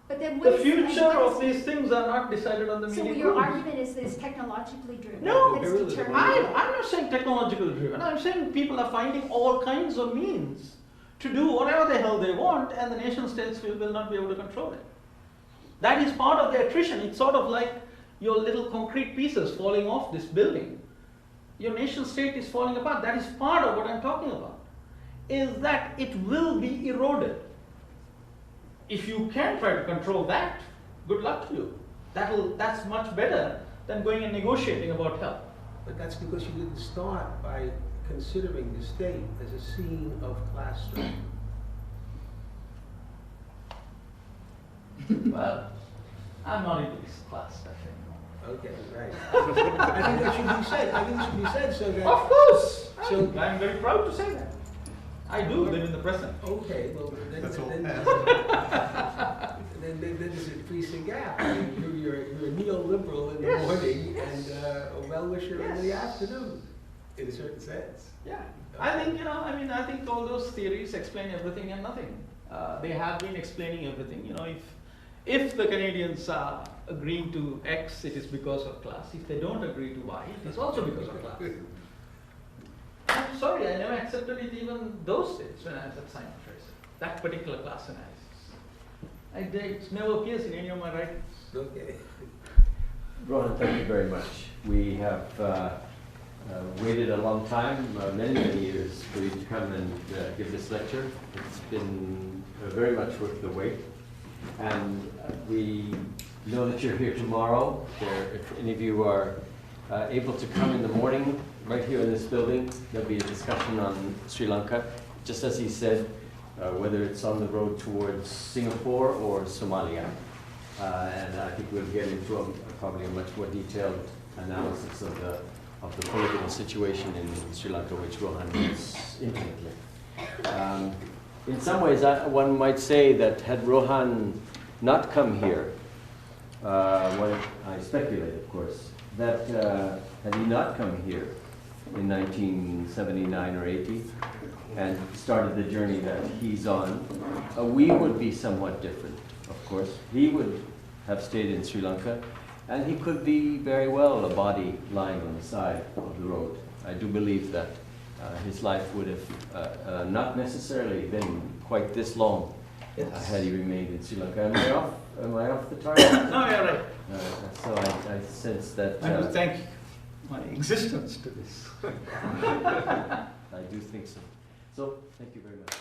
But then what The is- future and what of is- these things are not decided on the So meeting your rooms. argument is that it's technologically driven? No, that it's determined? I'm not saying technological driven. I'm saying people are finding all kinds of means to do whatever the hell they want, and the nation states will not be able to control it. That is part of the attrition. It's sort of like your little concrete pieces falling off this building. Your nation state is falling apart. That is part of what I'm talking about. Is that it will be eroded. If you can try to control that, good luck to you. That's much better than going and negotiating about help. But that's because you didn't start by considering the state as a scene of class struggle. Well, I'm not into this class stuff anymore. Okay, right. I think that should be said. I think it should be said so that. Of course! So- I'm very proud to say that. I do live in the present. Okay, well, That's all then there's a increasing gap. I mean, you're a neoliberal in the Yes, morning yes. and a well-wisher in the Yes. afternoon, in a certain sense. Yeah, I think, I think all those theories explain everything and nothing. They have been explaining everything. If the Canadians are agreeing to X, it is because of class. If they don't agree to Y, it is also because of class. I'm sorry, I never accepted it even those days when I was at Simon Fraser. That particular class analysis. It never appears in any of my writings. Okay. Rohan, thank you very much. We have waited a long time, many years, for you to come and give this lecture. It's been very much worth the wait. And we know that you're here tomorrow. If any of you are able to come in the morning, right here in this building, there'll be a discussion on Sri Lanka. Just as he said, whether it's on the road towards Singapore or Somalia. And I think we'll get into probably a much more detailed analysis of the political situation in Sri Lanka, which Rohan knows intimately. In some ways, one might say that had Rohan not come here, what I speculate, of course, that had he not come here in 1979 or 80 and started the journey that he's on, we would be somewhat different, of course. He would have stayed in Sri Lanka, and he could be very well a body lying on the side of the road. I do believe that his life would have not necessarily been quite this long had he remained in Sri Lanka. Am I off the target? No, you're right. So I sense that. I would thank my existence to this. I do think so. So, thank you very much.